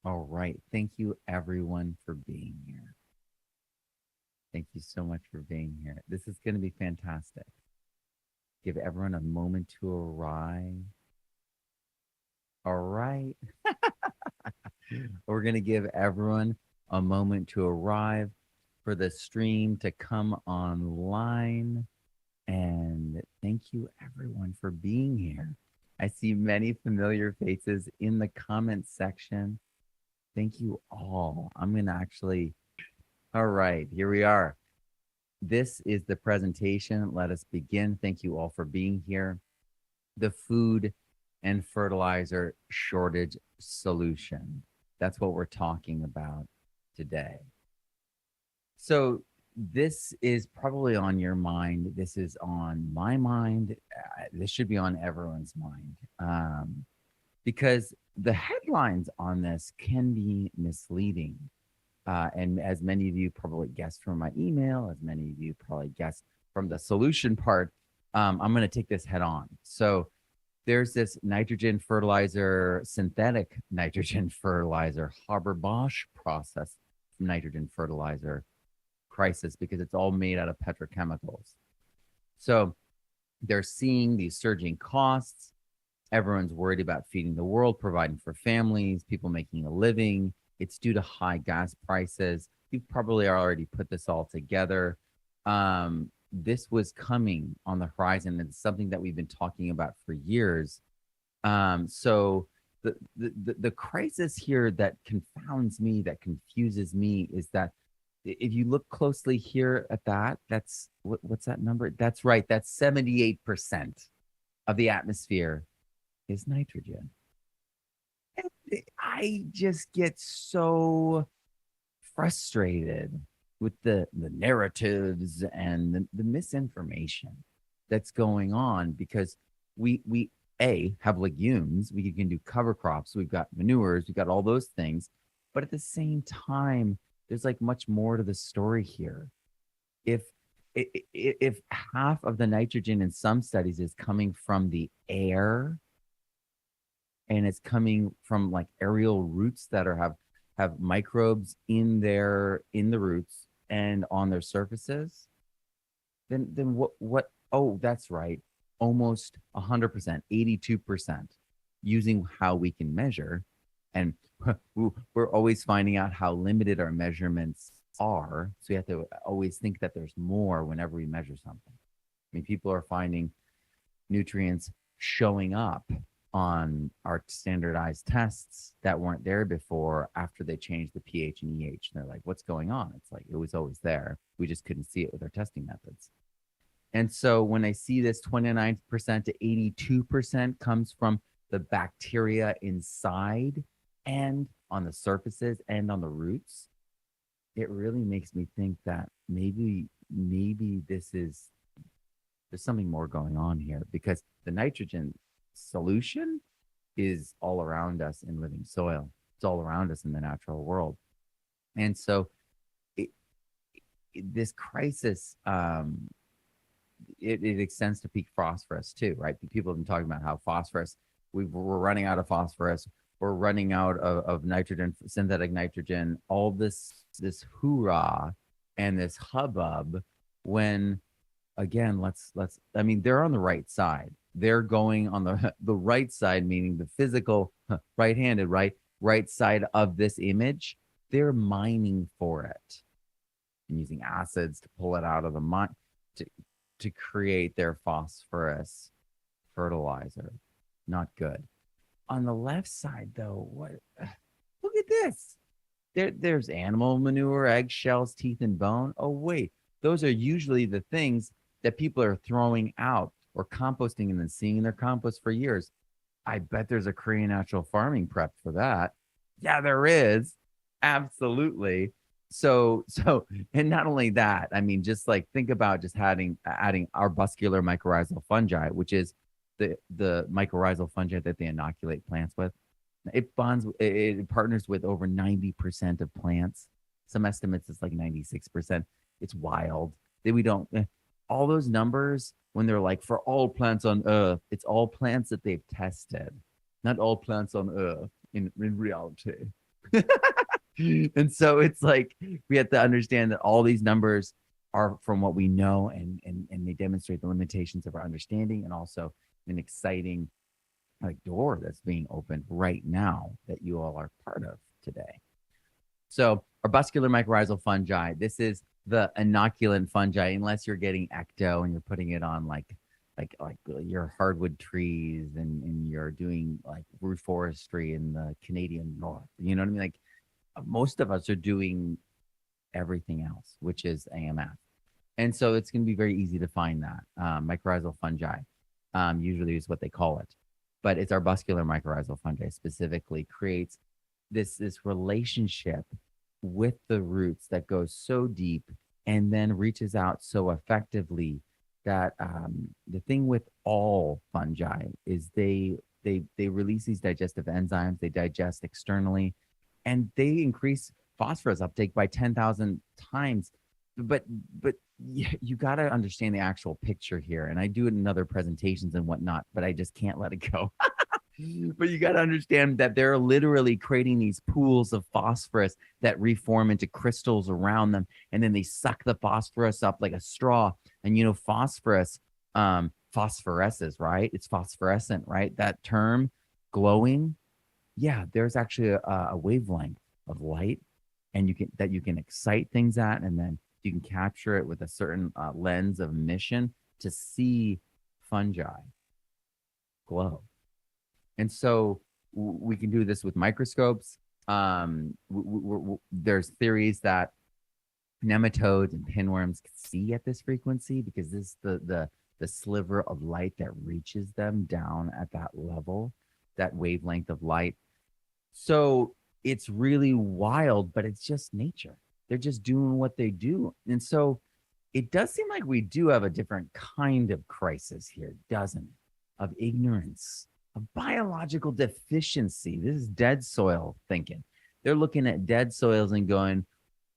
All right. Thank you, everyone, for being here. Thank you so much for being here. This is going to be fantastic. Give everyone a moment to arrive. All right. We're going to give everyone a moment to arrive for the stream to come online. And thank you, everyone, for being here. I see many familiar faces in the comments section. Thank you all. I'm going to actually, all right, here we are. This is the presentation. Let us begin. Thank you all for being here. The food and fertilizer shortage solution. That's what we're talking about today. So, this is probably on your mind. This is on my mind. This should be on everyone's mind because the headlines on this can be misleading. And as many of you probably guessed from my email, as many of you probably guessed from the solution part, I'm going to take this head on. So there's this nitrogen fertilizer, synthetic nitrogen fertilizer, Haber-Bosch process nitrogen fertilizer crisis because it's all made out of petrochemicals. So they're seeing these surging costs. Everyone's worried about feeding the world, providing for families, people making a living. It's due to high gas prices. You've probably already put this all together. This was coming on the horizon. It's something that we've been talking about for years. So the crisis here that confounds me, that confuses me, is that if you look closely here at that, that's what's that number? That's right. That's 78% of the atmosphere is nitrogen. And I just get so frustrated with the narratives and the misinformation that's going on because we have legumes, we can do cover crops, we've got manures, we've got all those things, but at the same time, there's like much more to the story here. If half of the nitrogen in some studies is coming from the air and it's coming from like aerial roots that have microbes in the roots and on their surfaces, then what oh, that's right, almost 100%, 82% using how we can measure. And we're always finding out how limited our measurements are. So we have to always think that there's more whenever we measure something. I mean, people are finding nutrients showing up on our standardized tests that weren't there before after they changed the pH and EH. And they're like, what's going on? It's like, it was always there. We just couldn't see it with our testing methods. And so when I see this 29% to 82% comes from the bacteria inside and on the surfaces and on the roots, it really makes me think that maybe there's something more going on here, because the nitrogen solution is all around us in living soil. It's all around us in the natural world. And so this crisis, it extends to peak phosphorus too, right? People have been talking about how phosphorus, we're running out of phosphorus. We're running out of nitrogen, synthetic nitrogen, all this hoorah and this hubbub when, again, I mean, they're on the right side. They're going on the right side, meaning the physical right-handed, right side of this image. They're mining for it and using acids to pull it out of the mine to create their phosphorus fertilizer. Not good. On the left side, though, what? Look at this. There's animal manure, eggshells, teeth, and bone. Oh, wait. Those are usually the things that people are throwing out or composting and then seeing in their compost for years. I bet there's a Korean natural farming prep for that. Yeah, there is. Absolutely. So, and not only that, I mean, just like think about just adding our muscular mycorrhizal fungi, which is the mycorrhizal fungi that they inoculate plants with. It partners with over 90% of plants. Some estimates it's like 96%. It's wild that we don't, all those numbers when they're like for all plants on earth, it's all plants that they've tested, not all plants on earth in reality. And so it's like we have to understand that all these numbers are from what we know, and they demonstrate the limitations of our understanding, and also an exciting like door that's being opened right now that you all are part of today. So arbuscular mycorrhizal fungi, this is the inoculant fungi, unless you're getting ecto and you're putting it on like your hardwood trees, and you're doing like root forestry in the Canadian North. You know what I mean? Like most of us are doing everything else, which is AMF. And so it's going to be very easy to find that. Mycorrhizal fungi usually is what they call it. But it's arbuscular mycorrhizal fungi specifically creates this relationship with the roots that goes so deep and then reaches out so effectively that the thing with all fungi is they release these digestive enzymes, they digest externally, and they increase phosphorus uptake by 10,000 times. But you got to understand the actual picture here. And I do it in other presentations and whatnot, but I just can't let it go. But you got to understand that they're literally creating these pools of phosphorus that reform into crystals around them. And then they suck the phosphorus up like a straw. And, phosphorus phosphoresces, right? It's phosphorescent, right? That term, glowing. Yeah, there's actually a wavelength of light, and you can excite things at, and then you can capture it with a certain lens of emission to see fungi glow. And so we can do this with microscopes. There's theories that nematodes and pinworms can see at this frequency because this is the sliver of light that reaches them down at that level, that wavelength of light. So it's really wild, but it's just nature. They're just doing what they do. And so it does seem like we do have a different kind of crisis here, doesn't it? Of ignorance, of biological deficiency. This is dead soil thinking. They're looking at dead soils and going,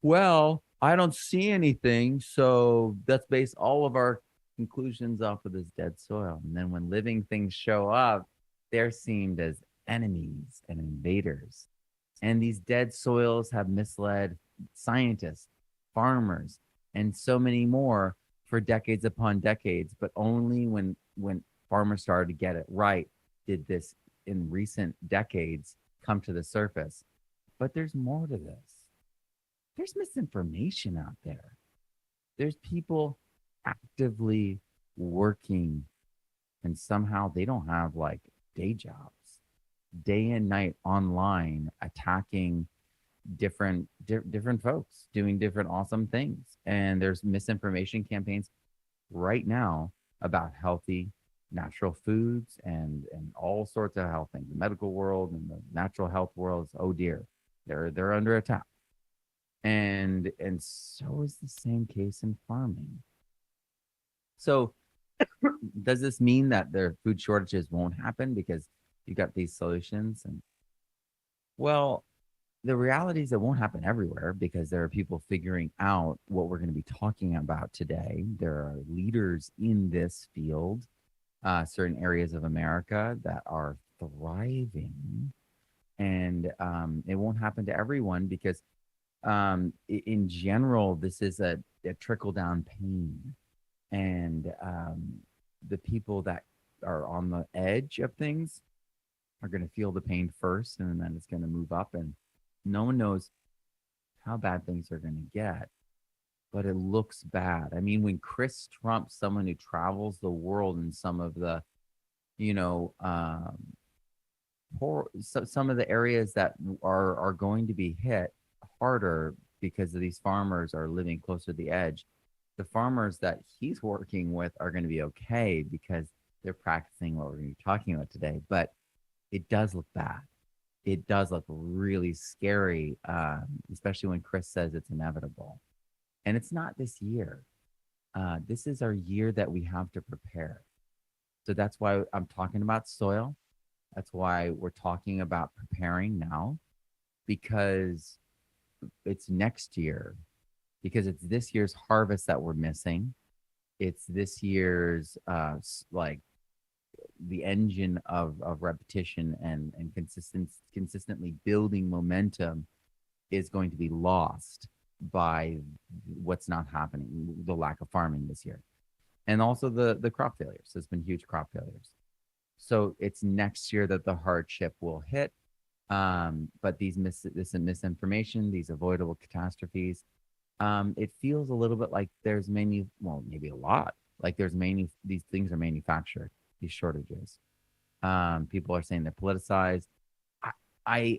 well, I don't see anything. So let's base all of our conclusions off of this dead soil. And then when living things show up, they're seen as enemies and invaders. And these dead soils have misled scientists, farmers, and so many more for decades upon decades. But only when farmers started to get it right did this in recent decades come to the surface. But there's more to this. There's misinformation out there. There's people actively working, and somehow they don't have like day jobs, day and night online, attacking different folks doing different awesome things. And there's misinformation campaigns right now about healthy natural foods and all sorts of health things. The medical world and the natural health world is, oh dear, they're under attack. And so is the same case in farming. So does this mean that their food shortages won't happen because you got these solutions? And well, the reality is it won't happen everywhere because there are people figuring out what we're going to be talking about today. There are leaders in this field, certain areas of America that are thriving. And it won't happen to everyone because in general, this is a trickle down pain. And the people that are on the edge of things are going to feel the pain first, and then it's going to move up. And no one knows how bad things are going to get, but it looks bad. I mean, when Chris Trump, someone who travels the world in some of the, some of the areas that are going to be hit harder because of these farmers are living closer to the edge. The farmers that he's working with are going to be okay because they're practicing what we're going to be talking about today. But it does look bad. It does look really scary, especially when Chris says it's inevitable. And it's not this year. This is our year that we have to prepare. So that's why I'm talking about soil. That's why we're talking about preparing now, because it's next year, because it's this year's harvest that we're missing. It's this year's the engine of repetition and consistently building momentum is going to be lost by what's not happening, the lack of farming this year, and also the crop failures. There's been huge crop failures. So it's next year that the hardship will hit. But this misinformation, these avoidable catastrophes, it feels a little bit like there's maybe a lot, like these things are manufactured, these shortages. People are saying they're politicized. I, I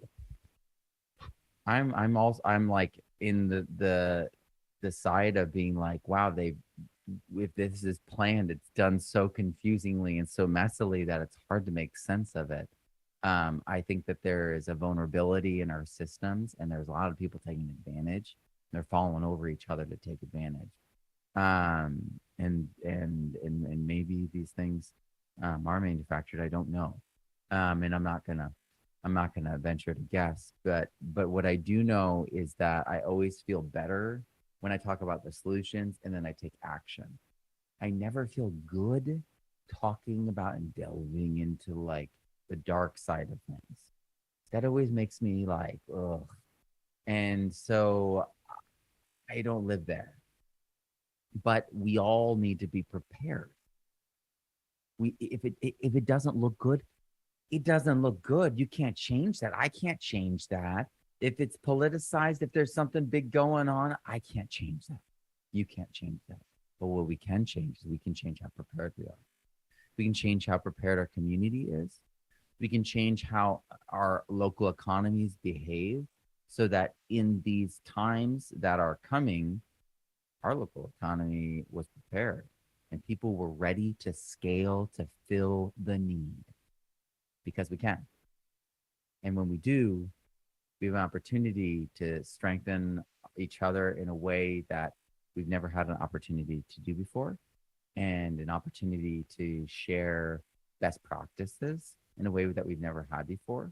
I'm like in the side of being like, wow, if this is planned, it's done so confusingly and so messily that it's hard to make sense of it. I think that there is a vulnerability in our systems, and there's a lot of people taking advantage. They're falling over each other to take advantage. And maybe these things are manufactured. I don't know. And I'm not gonna venture to guess. But what I do know is that I always feel better when I talk about the solutions and then I take action. I never feel good talking about and delving into like the dark side of things. That always makes me like, ugh. And so I don't live there. But we all need to be prepared. If it doesn't look good, it doesn't look good. You can't change that. I can't change that. If it's politicized, if there's something big going on, I can't change that. You can't change that. But what we can change is we can change how prepared we are. We can change how prepared our community is. We can change how our local economies behave so that in these times that are coming, our local economy was prepared and people were ready to scale to fill the need because we can. And when we do, we have an opportunity to strengthen each other in a way that we've never had an opportunity to do before, and an opportunity to share best practices in a way that we've never had before,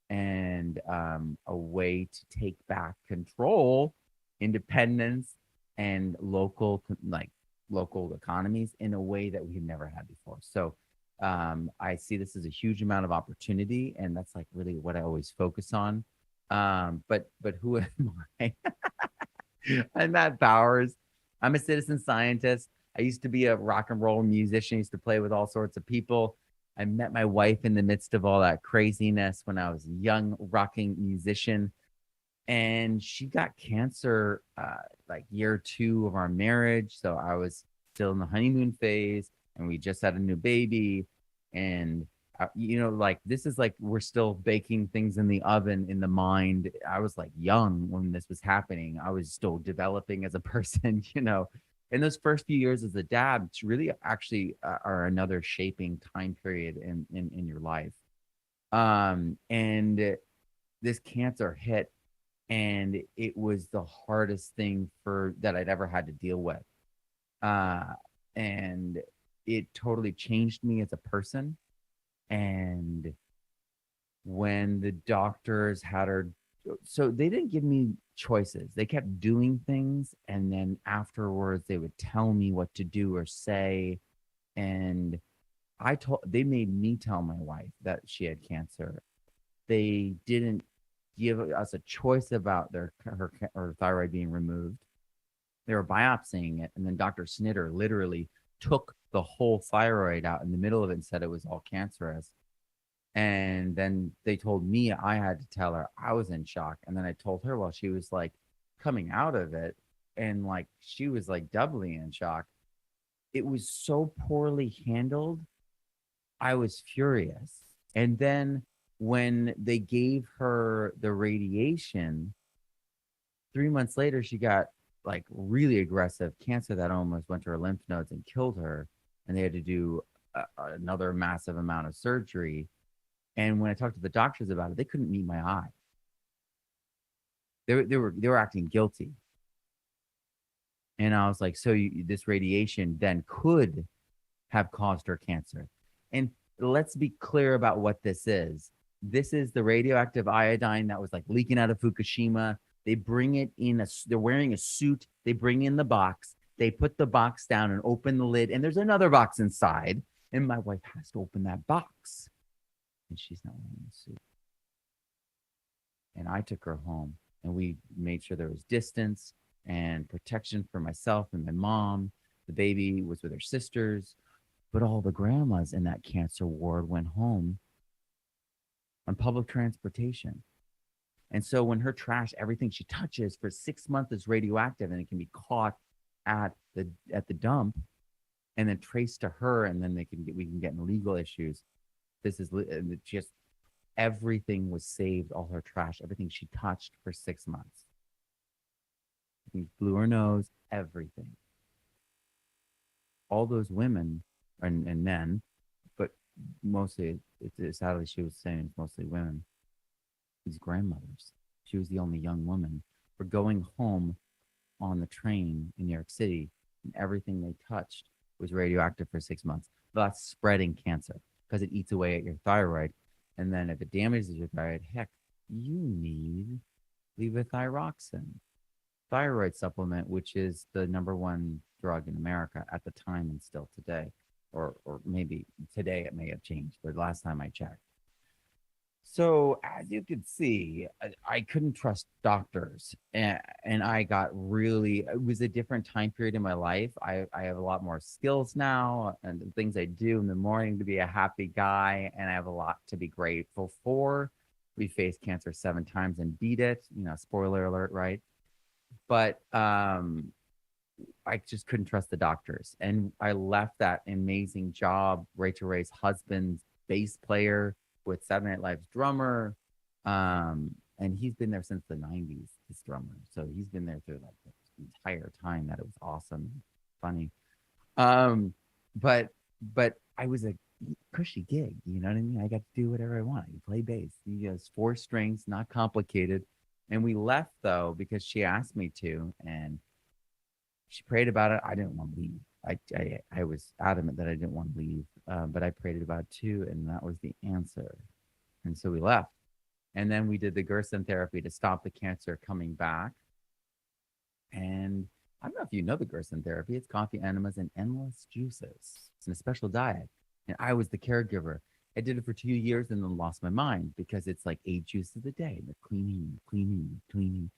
and a way to take back control, independence, and local economies in a way that we've never had before. So I see this as a huge amount of opportunity, and that's like really what I always focus on. But who am I? I'm Matt Bowers. I'm a citizen scientist. I used to be a rock and roll musician. I used to play with all sorts of people. I met my wife in the midst of all that craziness when I was a young rocking musician, and she got cancer like year 2 of our marriage. So I was still in the honeymoon phase, and we just had a new baby, and like this is like we're still baking things in the oven in the mind. I was like young when this was happening. I was still developing as a person, in those first few years as a dad, it's really actually are another shaping time period in your life. And this cancer hit, and it was the hardest thing that I'd ever had to deal with. And it totally changed me as a person. And when the doctors had her, so they didn't give me choices. They kept doing things, and then afterwards they would tell me what to do or say. And they made me tell my wife that she had cancer. They didn't give us a choice about her thyroid being removed. They were biopsying it, and then Dr. Snitter literally took the whole thyroid out in the middle of it and said it was all cancerous. And then they told me I had to tell her. I was in shock. And then I told her while she was like coming out of it, and like she was like doubly in shock. It was so poorly handled. I was furious. And then when they gave her the radiation, 3 months later, she got like really aggressive cancer that almost went to her lymph nodes and killed her. And they had to do another massive amount of surgery. And when I talked to the doctors about it, they couldn't meet my eye. They were acting guilty. And I was like, so this radiation then could have caused her cancer. And let's be clear about what this is. This is the radioactive iodine that was like leaking out of Fukushima. They bring it in they're wearing a suit. They bring in the box. They put the box down and open the lid. And there's another box inside. And my wife has to open that box, and she's not wearing a suit. And I took her home, and we made sure there was distance and protection for myself and my mom. The baby was with her sisters, but all the grandmas in that cancer ward went home on public transportation. And so when her trash, everything she touches for 6 months is radioactive, and it can be caught at the dump and then traced to her, and then we can get in legal issues. This is just everything was saved, all her trash, everything she touched for 6 months. He blew her nose, everything. All those women and men, but mostly, sadly, she was saying it's mostly women, these grandmothers. She was the only young woman. Were going home on the train in New York City, and everything they touched was radioactive for 6 months. That's spreading cancer because it eats away at your thyroid. And then if it damages your thyroid, heck, you need levothyroxine, thyroid supplement, which is the #1 drug in America at the time and still today. Or maybe today it may have changed, but last time I checked. So as you can see, I couldn't trust doctors, and I got really, it was a different time period in my life. I have a lot more skills now and the things I do in the morning to be a happy guy, and I have a lot to be grateful for. We faced cancer 7 times and beat it, spoiler alert, right? But I just couldn't trust the doctors. And I left that amazing job, Rachel Ray's husband's bass player with Saturday Night Live's drummer. And he's been there since the 90s, this drummer. So he's been there through like the entire time that it was awesome, funny. But I was a cushy gig, you know what I mean? I got to do whatever I want. You play bass. It's 4 strings, not complicated. And we left though because she asked me to, and she prayed about it. I didn't want to leave. I was adamant that I didn't want to leave, but I prayed about it too, and that was the answer. And so we left. And then we did the Gerson therapy to stop the cancer coming back. And I don't know if you know the Gerson therapy. It's coffee enemas and endless juices. It's in a special diet. And I was the caregiver. I did it for 2 years and then lost my mind because it's like 8 juices a day. The cleaning.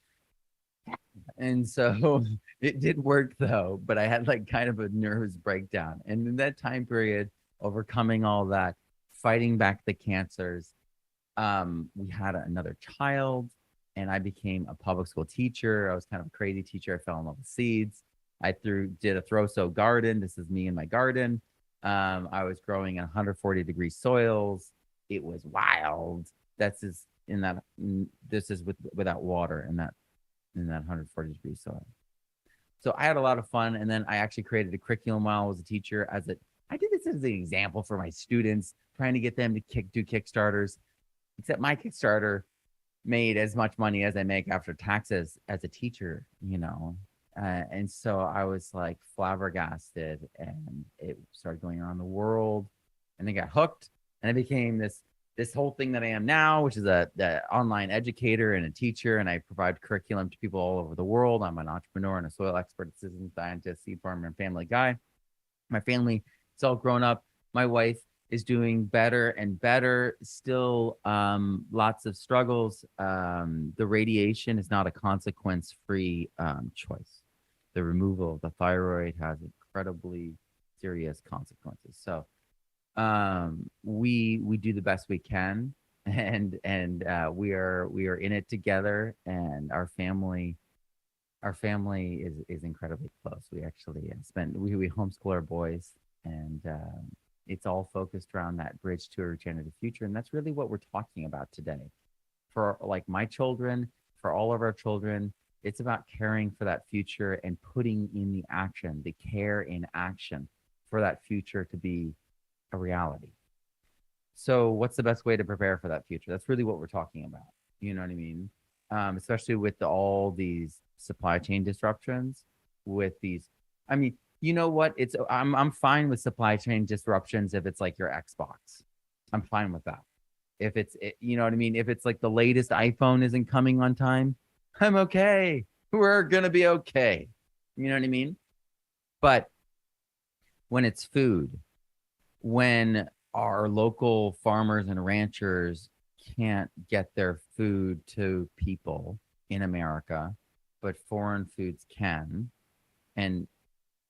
And so it did work though, but I had like kind of a nervous breakdown. And in that time period, overcoming all that, fighting back the cancers, we had another child, and I became a public school teacher. I was kind of a crazy teacher. I fell in love with seeds. I did a throw-sow garden. This is me in my garden. I was growing in 140-degree soils. It was wild. This is without water in that 140-degree soil. So I had a lot of fun, and then I actually created a curriculum while I was a teacher. I did this as an example for my students, trying to get them to do Kickstarters. Except my Kickstarter made as much money as I make after taxes as a teacher, and so I was like flabbergasted, and it started going around the world, and then got hooked, and I became this whole thing that I am now, which is a online educator and a teacher, and I provide curriculum to people all over the world. I'm an entrepreneur and a soil expert, assistant scientist, seed farmer, and family guy. My family, it's all grown up. My wife is doing better and better. Still, lots of struggles. The radiation is not a consequence-free choice. The removal of the thyroid has incredibly serious consequences. So we do the best we can, and we are in it together, and our family is incredibly close. We actually we homeschool our boys, and it's all focused around that bridge to a regenerative future. And that's really what we're talking about today. For like my children, for all of our children, it's about caring for that future and putting in the action, the care in action for that future to be a reality. So what's the best way to prepare for that future? That's really what we're talking about. You know what I mean? Especially with all these supply chain disruptions, with these, I mean, you know what? I'm fine with supply chain disruptions if it's like your Xbox. I'm fine with that. If you know what I mean? If it's like the latest iPhone isn't coming on time, I'm okay. We're gonna be okay. You know what I mean? But when it's food, when our local farmers and ranchers can't get their food to people in America, but foreign foods can, and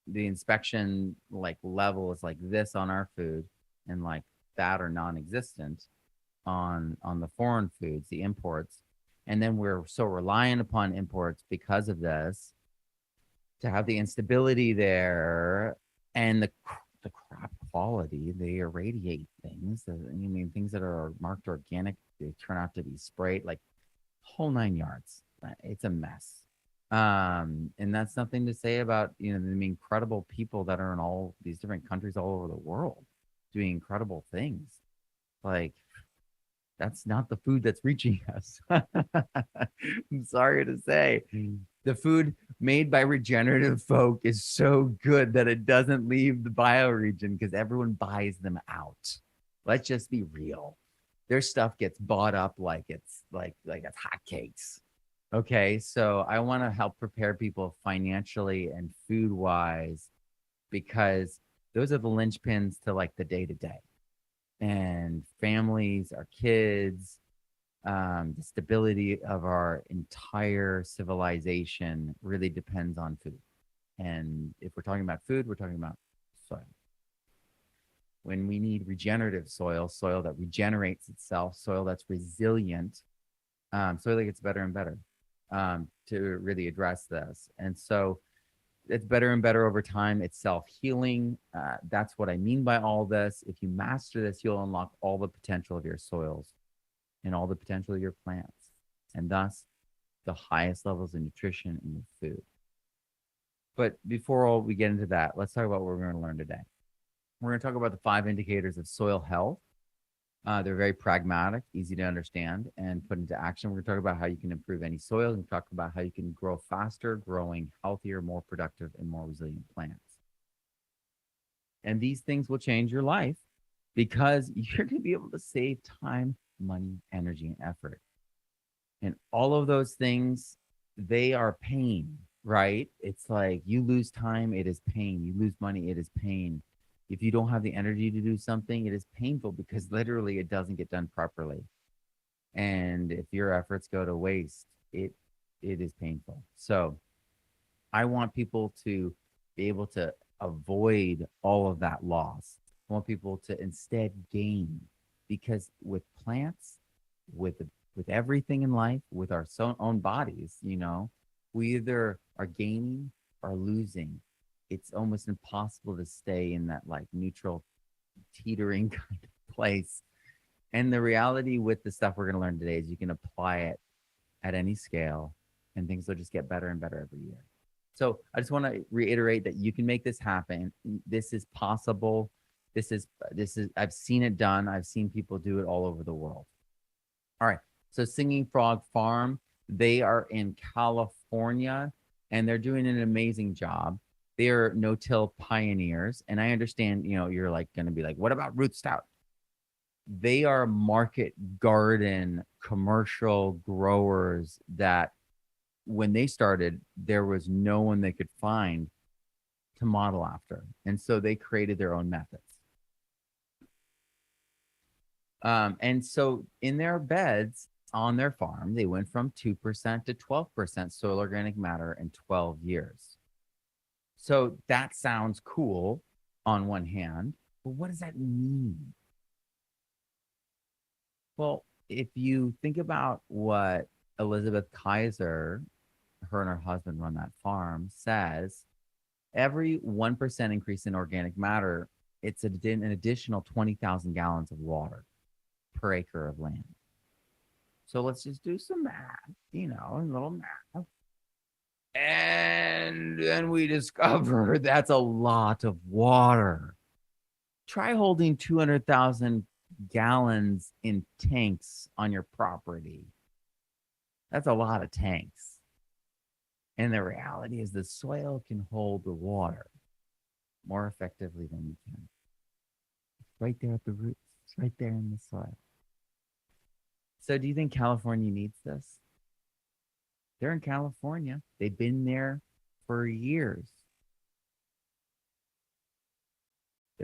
the inspection like level is like this on our food and like that or non-existent on the foreign foods, the imports, and then we're so reliant upon imports because of this to have the instability there and the crop quality. They irradiate things. I mean, things that are marked organic, they turn out to be sprayed, like whole 9 yards. It's a mess. And that's something to say about, you know, the incredible people that are in all these different countries all over the world doing incredible things. Like, that's not the food that's reaching us. I'm sorry to say. The food made by regenerative folk is so good that it doesn't leave the bioregion because everyone buys them out. Let's just be real. Their stuff gets bought up like it's hotcakes. Okay, so I want to help prepare people financially and food wise because those are the linchpins to like the day to day and families, our kids, the stability of our entire civilization really depends on food. And if we're talking about food, we're talking about soil. When we need regenerative soil, soil that regenerates itself, soil that's resilient, soil that gets better and better to really address this. And so it's better and better over time. It's self-healing. That's what I mean by all this. If you master this, you'll unlock all the potential of your soils and all the potential of your plants, and thus the highest levels of nutrition in your food. But before we get into that, let's talk about what we're going to learn today. We're going to talk about the 5 indicators of soil health. They're very pragmatic, easy to understand, and put into action. We're going to talk about how you can improve any soil and talk about how you can grow faster, growing healthier, more productive, and more resilient plants. And these things will change your life because you're going to be able to save time, money, energy, and effort. And all of those things, they are pain, right? It's like you lose time, it is pain. You lose money, it is pain. If you don't have the energy to do something, it is painful because literally it doesn't get done properly. And if your efforts go to waste, it is painful. So I want people to be able to avoid all of that loss. I want people to instead gain because with plants, with everything in life, with our own bodies, you know, we either are gaining or losing. It's almost impossible to stay in that like neutral teetering kind of place. And the reality with the stuff we're going to learn today is you can apply it at any scale and things will just get better and better every year. So I just want to reiterate that you can make this happen. This is possible. This is, I've seen it done. I've seen people do it all over the world. All right. So Singing Frog Farm, they are in California and they're doing an amazing job. They're no-till pioneers. And I understand, you know, you're like going to be like, what about root stout? They are market garden commercial growers that when they started, there was no one they could find to model after. And so they created their own methods. And so in their beds on their farm, they went from 2% to 12% soil organic matter in 12 years. So that sounds cool on one hand, but what does that mean? Well, if you think about what Elizabeth Kaiser, her and her husband run that farm, says, every 1% increase in organic matter, it's an additional 20,000 gallons of water per acre of land. So let's just do some math, you know, a little math. And then we discover that's a lot of water. Try holding 200,000 gallons in tanks on your property. That's a lot of tanks. And the reality is the soil can hold the water more effectively than you can. It's right there at the roots. It's right there in the soil. So do you think California needs this? They're in California. They've been there for years.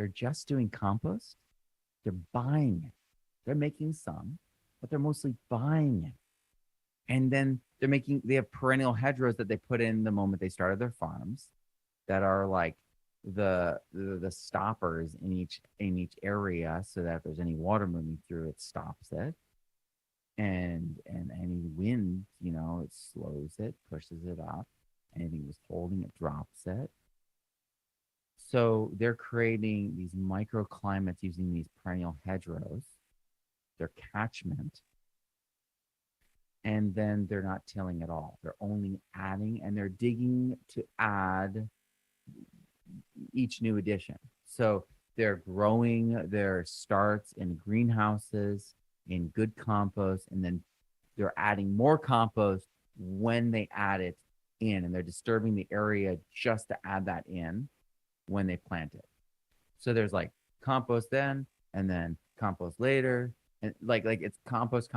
they're just doing compost. They're buying it. They're making some, but they're mostly buying it. And then they have perennial hedgerows that they put in the moment they started their farms that are like the stoppers in each area, so that if there's any water moving through, it stops it. And any wind, it slows it, pushes it up. Anything was holding it, drops it. So they're creating these microclimates using these perennial hedgerows, their catchment, and then they're not tilling at all. They're only adding, and they're digging to add each new addition. So they're growing their starts in greenhouses, in good compost, and then they're adding more compost when they add it in, and they're disturbing the area just to add that in when they plant it. So there's like compost then, and then compost later, and like it's compost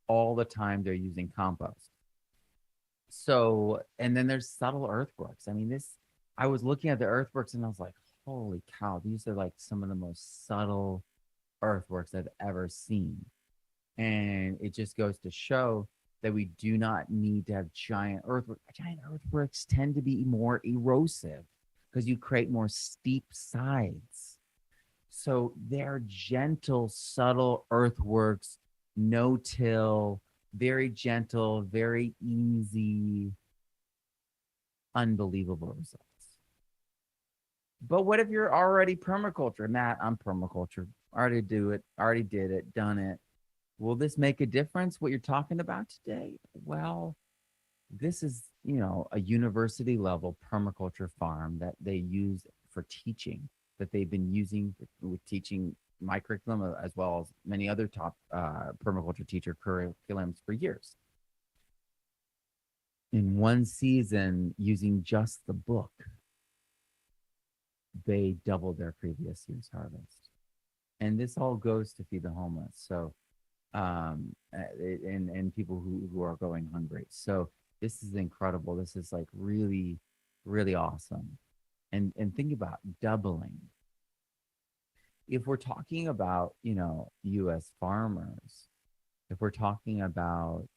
all the time. They're using compost. So, and then there's subtle earthworks. I mean, I was looking at the earthworks and I was like, holy cow, these are like some of the most subtle earthworks I've ever seen. And it just goes to show that we do not need to have giant earthworks. Giant earthworks tend to be more erosive because you create more steep sides. So they're gentle, subtle earthworks, no till, very gentle, very easy, unbelievable results. But what if you're already permaculture? Matt, I'm permaculture. Already do it, already did it, done it. Will this make a difference, what you're talking about today? Well, this is, a university level permaculture farm that they use for teaching, that they've been using with teaching my curriculum, as well as many other top permaculture teacher curriculums for years. In one season, using just the book, they doubled their previous year's harvest. And this all goes to feed the homeless. So, and people who are going hungry. So this is incredible. This is like really, really awesome. And think about doubling. If we're talking about, U.S. farmers, if we're talking about,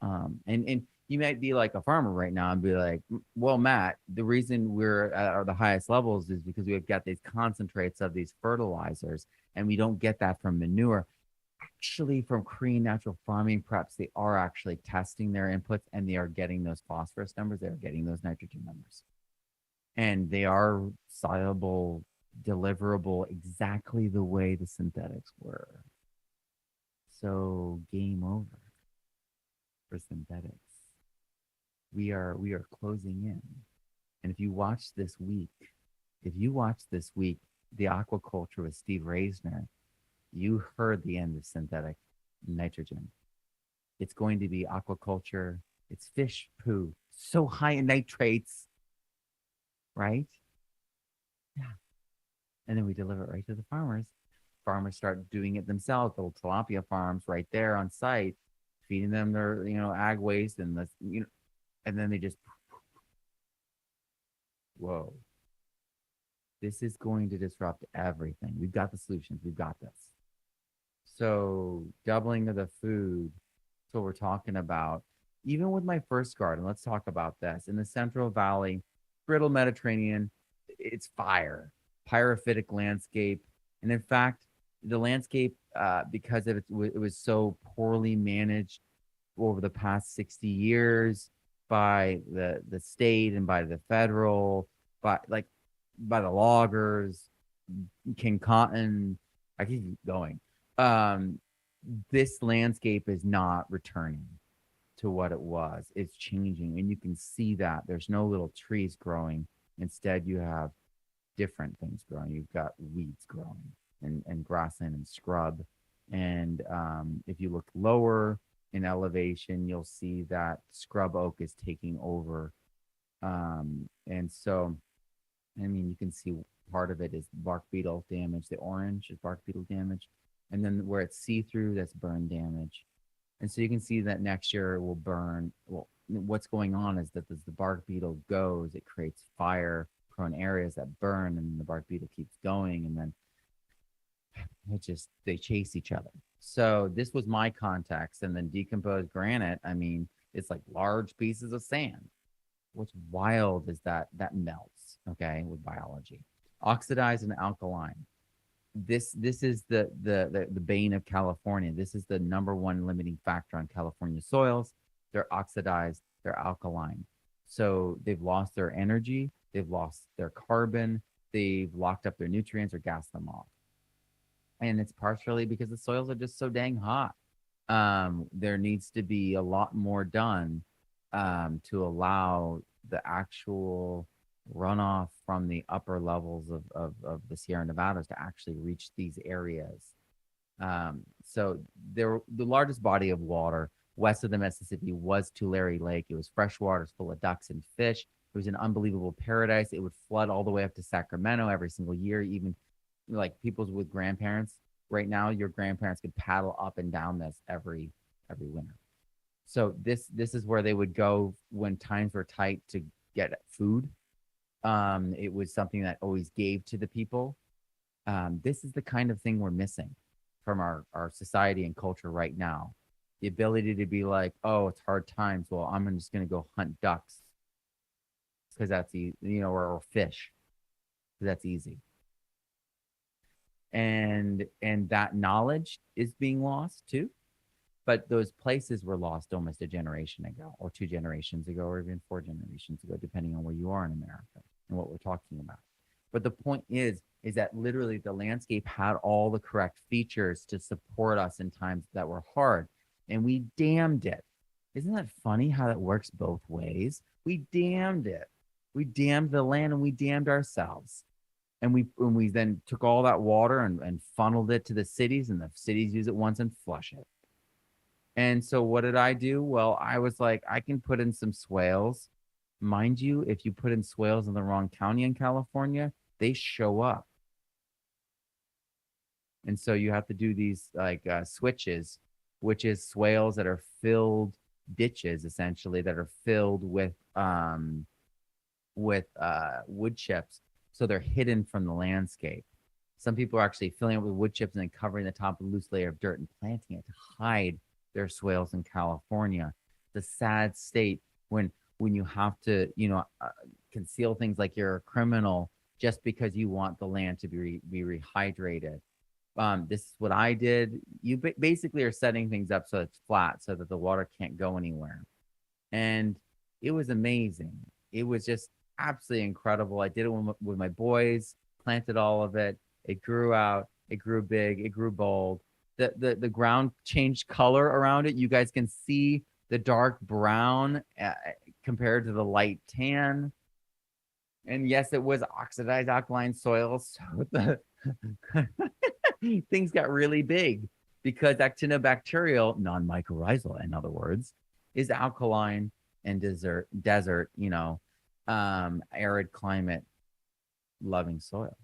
and you might be like a farmer right now and be like, well, Matt, the reason we're at the highest levels is because we've got these concentrates of these fertilizers, and we don't get that from manure. Actually, from Korean natural farming preps, they are actually testing their inputs, and they are getting those phosphorus numbers, they are getting those nitrogen numbers, and they are soluble, deliverable exactly the way the synthetics were. So game over for synthetics. We are closing in. And if you watch this week the aquaculture with Steve Reisner, you heard the end of synthetic nitrogen. It's going to be aquaculture. It's fish poo, so high in nitrates, right? Yeah. And then we deliver it right to the farmers. Farmers start doing it themselves, little tilapia farms right there on site, feeding them their, ag waste, and and then they just, whoa. This is going to disrupt everything. We've got the solutions. We've got this. So doubling of the food, that's what we're talking about. Even with my first garden, let's talk about this. In the Central Valley, brittle Mediterranean, it's fire, pyrophytic landscape. And in fact, the landscape, because it was so poorly managed over the past 60 years by the state and by the federal, by the loggers, King Cotton, I keep going. This landscape is not returning to what it was. It's changing, and you can see that there's no little trees growing. Instead, you have different things growing. You've got weeds growing, and grassland and scrub. And if you look lower in elevation, you'll see that scrub oak is taking over. And so, I mean, you can see part of it is bark beetle damage. The orange is bark beetle damage. And then where it's see-through, that's burn damage. And so you can see that next year it will burn. Well, what's going on is that as the bark beetle goes, it creates fire, fire-prone areas that burn, and the bark beetle keeps going, and then they chase each other. So this was my context, and then decomposed granite. I mean, it's like large pieces of sand. What's wild is that that melts, okay, with biology. Oxidized and alkaline. This is the bane of California. This is the number one limiting factor on California soils. They're oxidized, they're alkaline. So they've lost their energy, they've lost their carbon, they've locked up their nutrients or gassed them off. And it's partially because the soils are just so dang hot. There needs to be a lot more done to allow the actual runoff from the upper levels of the Sierra Nevadas to actually reach these areas. So the largest body of water west of the Mississippi was Tulare Lake. It was freshwater, it's full of ducks and fish. It was an unbelievable paradise. It would flood all the way up to Sacramento every single year. Even like people's with grandparents right now, your grandparents could paddle up and down this every winter. So this is where they would go when times were tight to get food. It was something that always gave to the people. This is the kind of thing we're missing from our society and culture right now. The ability to be like, oh, it's hard times. Well, I'm just going to go hunt ducks because that's easy, or fish because that's easy. And that knowledge is being lost too. But those places were lost almost a generation ago, or 2 generations ago, or even 4 generations ago, depending on where you are in America and what we're talking about. But the point is that literally the landscape had all the correct features to support us in times that were hard, and we damned it. Isn't that funny how that works both ways? We damned it. We damned the land and we damned ourselves. And we then took all that water and funneled it to the cities, and the cities use it once and flush it. And so what did I do? Well, I was like, I can put in some swales. Mind you, if you put in swales in the wrong county in California, they show up. And so you have to do these like switches, which is swales that are filled, ditches essentially, that are filled with wood chips. So they're hidden from the landscape. Some people are actually filling it with wood chips and then covering the top with a loose layer of dirt and planting it to hide their swales in California. The sad state when you have to, conceal things like you're a criminal just because you want the land to be rehydrated. This is what I did. You basically are setting things up so it's flat so that the water can't go anywhere. And it was amazing. It was just absolutely incredible. I did it with my boys, planted all of it. It grew out, it grew big, it grew bold. The ground changed color around it. You guys can see the dark brown compared to the light tan. And yes, it was oxidized alkaline soil. So the things got really big because actinobacterial, non-mycorrhizal, in other words, is alkaline and desert, arid climate loving soil.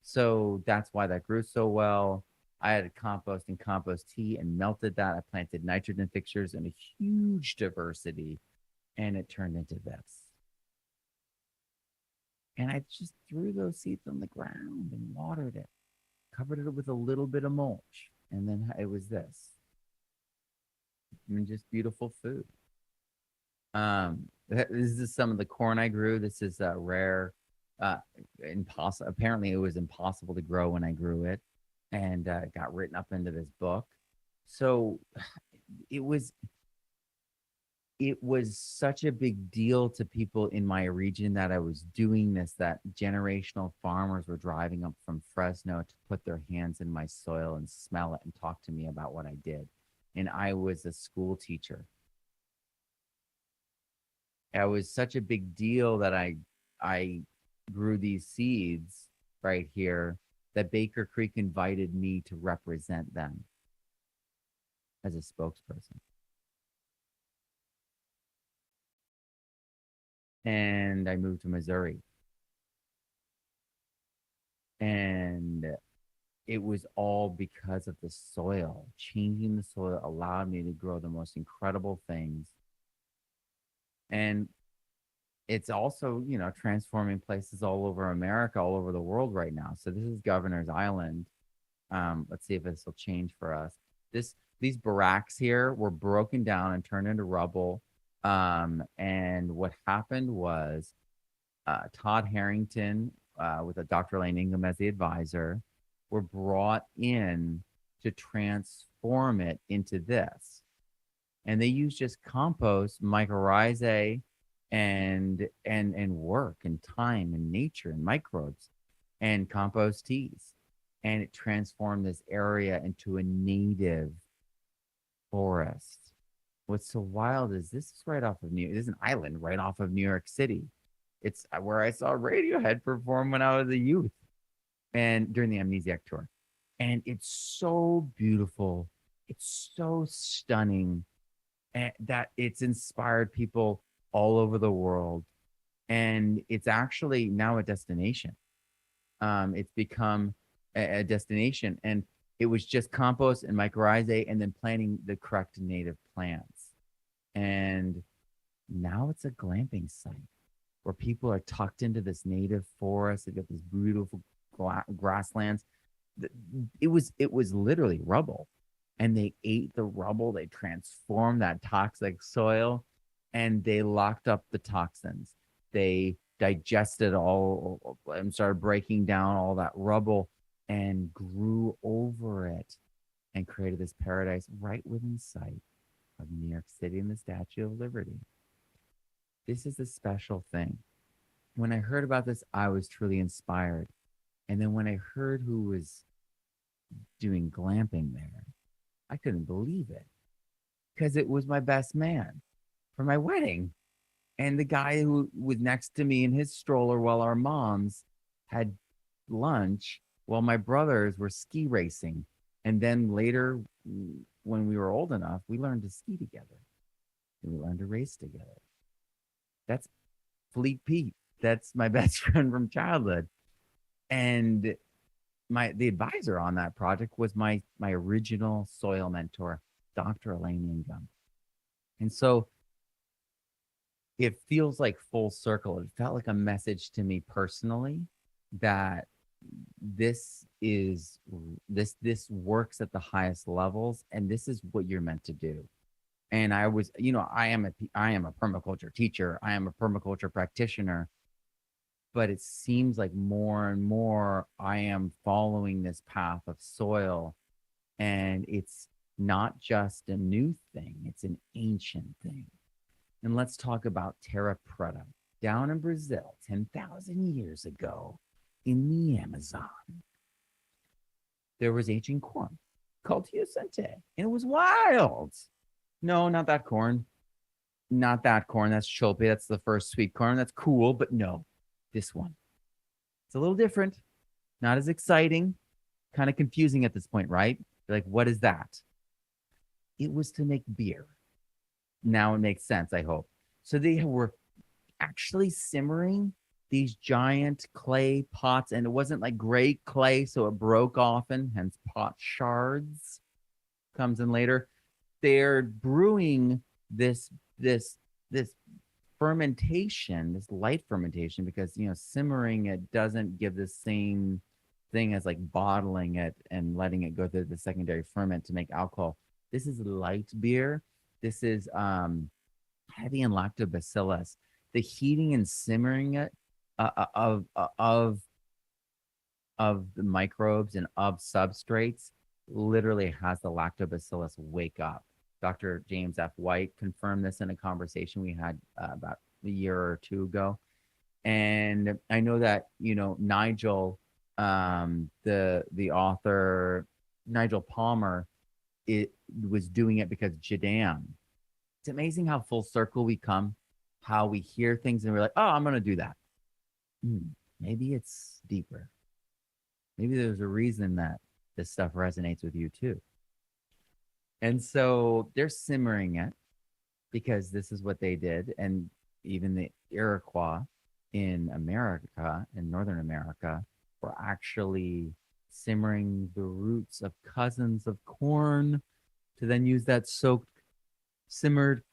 So that's why that grew so well. I had compost and compost tea and melted that. I planted nitrogen fixtures in a huge diversity, and it turned into this. And I just threw those seeds on the ground and watered it, covered it with a little bit of mulch, and then it was this. I mean, just beautiful food. This is some of the corn I grew. This is rare, impossible. Apparently, it was impossible to grow when I grew it, and got written up into this book. So it was such a big deal to people in my region that I was doing this, that generational farmers were driving up from Fresno to put their hands in my soil and smell it and talk to me about what I did. And I was a school teacher. It was such a big deal that I grew these seeds right here that Baker Creek invited me to represent them as a spokesperson. And I moved to Missouri. And it was all because of the soil. Changing the soil allowed me to grow the most incredible things. And it's also, transforming places all over America, all over the world right now. So this is Governor's Island. Let's see if this will change for us. These barracks here were broken down and turned into rubble. And what happened was Todd Harrington, with a Dr. Lane Ingham as the advisor, were brought in to transform it into this. And they used just compost, mycorrhizae, and work and time and nature and microbes and compost teas. And it transformed this area into a native forest. What's so wild is this is right off of this is an island right off of New York City. It's where I saw Radiohead perform when I was a youth and during the Amnesiac tour. And it's so beautiful. It's so stunning, and that it's inspired people all over the world. And it's actually now a destination. It's become a destination. And it was just compost and mycorrhizae and then planting the correct native plants. And now it's a glamping site where people are tucked into this native forest. They've got this beautiful grasslands. It was literally rubble, and they ate the rubble. They transformed that toxic soil, and they locked up the toxins. They digested all and started breaking down all that rubble and grew over it and created this paradise right within sight of New York City and the Statue of Liberty. This is a special thing. When I heard about this, I was truly inspired. And then when I heard who was doing glamping there, I couldn't believe it, because it was my best man for my wedding. And the guy who was next to me in his stroller while our moms had lunch while my brothers were ski racing. And then later, when we were old enough, we learned to ski together. And we learned to race together. That's Fleet Pete. That's my best friend from childhood. And the advisor on that project was my original soil mentor, Dr. Elaine Ingham. And so it feels like full circle. It felt like a message to me personally that this works at the highest levels, and this is what you're meant to do. And I was, I am a permaculture teacher. I am a permaculture practitioner. But it seems like more and more I am following this path of soil. And it's not just a new thing, it's an ancient thing. And let's talk about Terra Preta. Down in Brazil, 10,000 years ago, in the Amazon, there was ancient corn called teosinte, and it was wild. No, not that corn. Not that corn. That's chilpe. That's the first sweet corn. That's cool, but no, this one. It's a little different, not as exciting, kind of confusing at this point, right? Like, what is that? It was to make beer. Now it makes sense, I hope. So they were actually simmering these giant clay pots, and it wasn't like gray clay, so it broke often, hence pot shards comes in later. They're brewing this fermentation, this light fermentation, because simmering it doesn't give the same thing as like bottling it and letting it go through the secondary ferment to make alcohol. This is light beer. This is heavy in lactobacillus. The heating and simmering it of the microbes and of substrates literally has the lactobacillus wake up. Dr. James F. White confirmed this in a conversation we had about a year or two ago. And I know that, Nigel, the author, Nigel Palmer, it was doing it because Jadam. It's amazing how full circle we come, how we hear things and we're like, oh, I'm going to do that. Maybe it's deeper. Maybe there's a reason that this stuff resonates with you too. And so they're simmering it because this is what they did. And even the Iroquois in America, in Northern America, were actually simmering the roots of cousins of corn to then use that simmered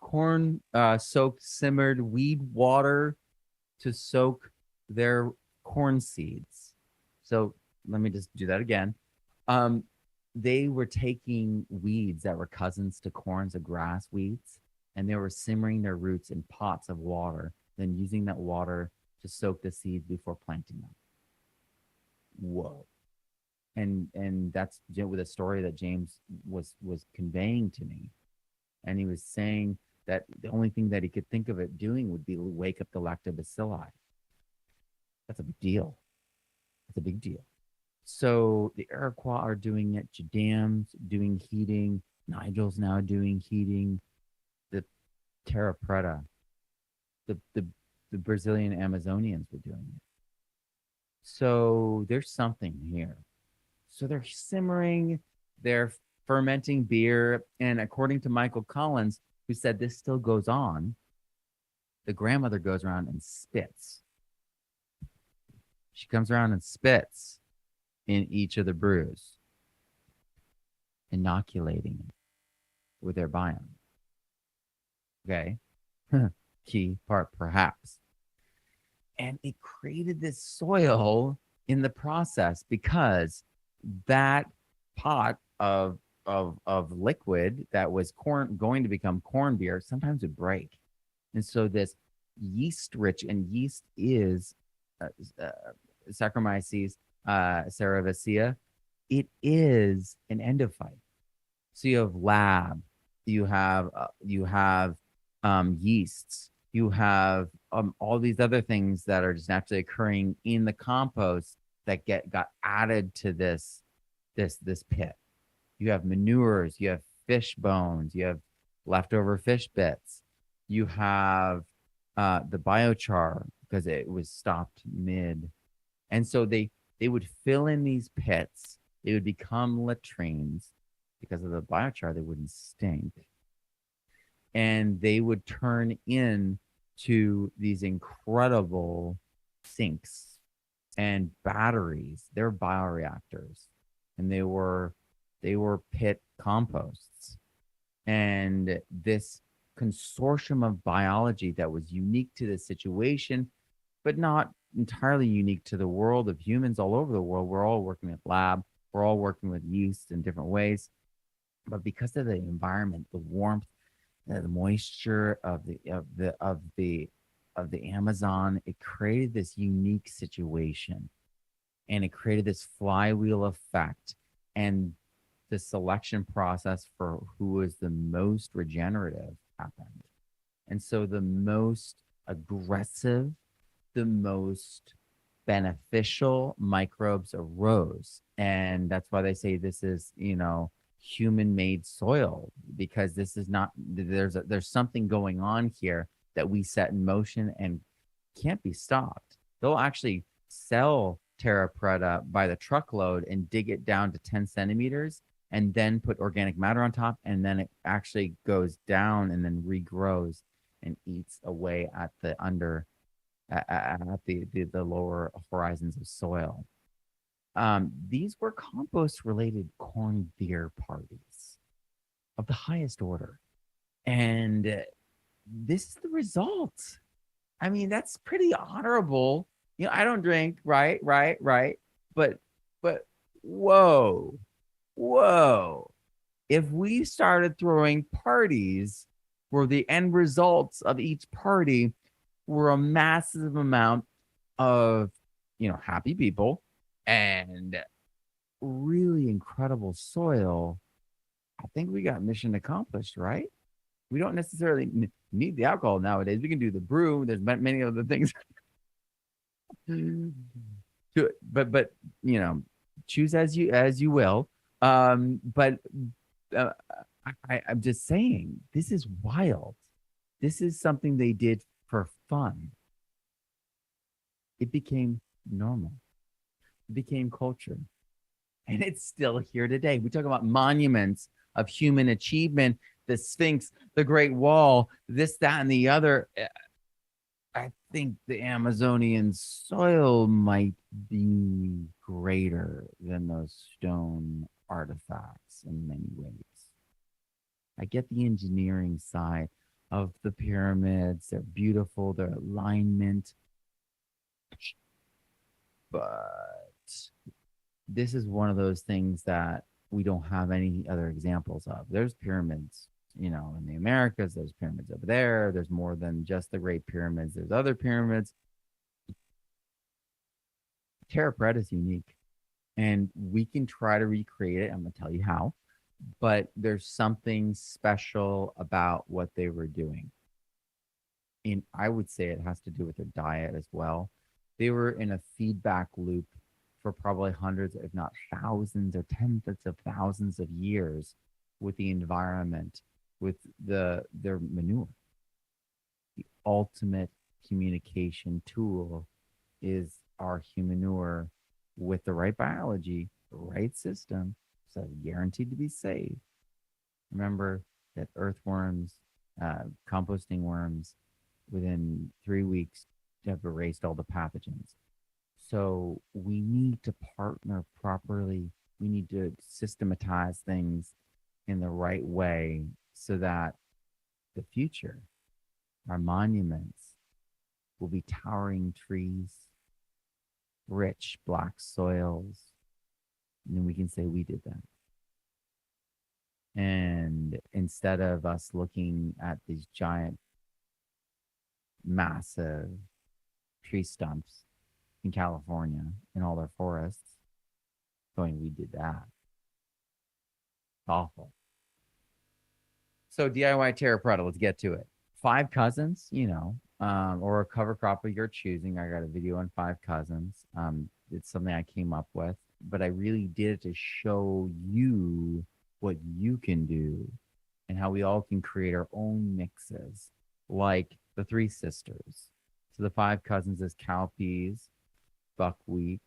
weed water to soak their corn seeds. So let me just do that again. Um, they were taking weeds that were cousins to corns, the grass weeds, and they were simmering their roots in pots of water, then using that water to soak the seeds before planting them. Whoa. And that's with a story that James was conveying to me. And he was saying that the only thing that he could think of it doing would be wake up the lactobacilli. That's a big deal. That's a big deal. So the Iroquois are doing it. Jadam's doing heating. Nigel's now doing heating. The Terra Preta, the the Brazilian Amazonians were doing it. So there's something here. So they're simmering, they're fermenting beer, and according to Michael Collins, who said this still goes on, the grandmother goes around and spits. She comes around and spits in each of the brews, inoculating it with their biome. Okay. Key part, perhaps. And it created this soil in the process because that pot of liquid that was corn going to become corn beer sometimes would break. And so this yeast rich, and yeast is uh, uh, Saccharomyces cerevisiae, it is an endophyte. So you have lab, you have yeasts, you have all these other things that are just naturally occurring in the compost that got added to this pit. You have manures, you have fish bones, you have leftover fish bits, you have the biochar because it was stopped mid, and so they would fill in these pits. They would become latrines because of the biochar. They wouldn't stink, and they would turn in to these incredible sinks and batteries. They're bioreactors, and they were pit composts. And this consortium of biology that was unique to this situation, but not entirely unique to the world of humans all over the world. We're all working with lab, we're all working with yeast in different ways. But because of the environment, the warmth, the moisture of the Amazon, it created this unique situation, and it created this flywheel effect, and the selection process for who was the most regenerative happened. And so the most aggressive, the most beneficial microbes arose. And that's why they say this is, human made soil, because this is not, there's something going on here that we set in motion and can't be stopped. They'll actually sell Terra Preta by the truckload and dig it down to 10 centimeters and then put organic matter on top. And then it actually goes down and then regrows and eats away at the lower horizons of soil. These were compost related corn beer parties of the highest order. And this is the result. I mean, that's pretty honorable. I don't drink, right, right, right. But whoa, whoa. If we started throwing parties where the end results of each party were a massive amount of, happy people and really incredible soil, I think we got mission accomplished, right? We don't necessarily need the alcohol nowadays. We can do the brew. There's many other things to it, but choose as you will. But uh, I'm just saying, this is wild. This is something they did for fun. It became normal. It became culture, and it's still here today. We talk about monuments of human achievement, the Sphinx, the Great Wall, this, that, and the other. I think the Amazonian soil might be greater than those stone artifacts in many ways. I get the engineering side of the pyramids. They're beautiful, their alignment. But this is one of those things that we don't have any other examples of. There's pyramids, you know, in the Americas, there's pyramids over there. There's more than just the Great Pyramids. There's other pyramids. Terra Preta is unique, and we can try to recreate it. I'm going to tell you how, but there's something special about what they were doing. And I would say it has to do with their diet as well. They were in a feedback loop for probably hundreds, if not thousands or tens of thousands of years with the environment, with their manure. The ultimate communication tool is our human manure with the right biology, the right system, so guaranteed to be safe. Remember that earthworms, composting worms, within 3 weeks have erased all the pathogens. So we need to partner properly. We need to systematize things in the right way so that the future, our monuments, will be towering trees, rich black soils. And then we can say we did that. And instead of us looking at these giant, massive tree stumps in California in all their forests, going, we did that. Awful. So DIY Terra Preta, let's get to it. 5 cousins, you know, or a cover crop of your choosing. I got a video on 5 cousins. It's something I came up with, but I really did it to show you what you can do and how we all can create our own mixes, like the 3 sisters. So the 5 cousins is cowpeas, buckwheat,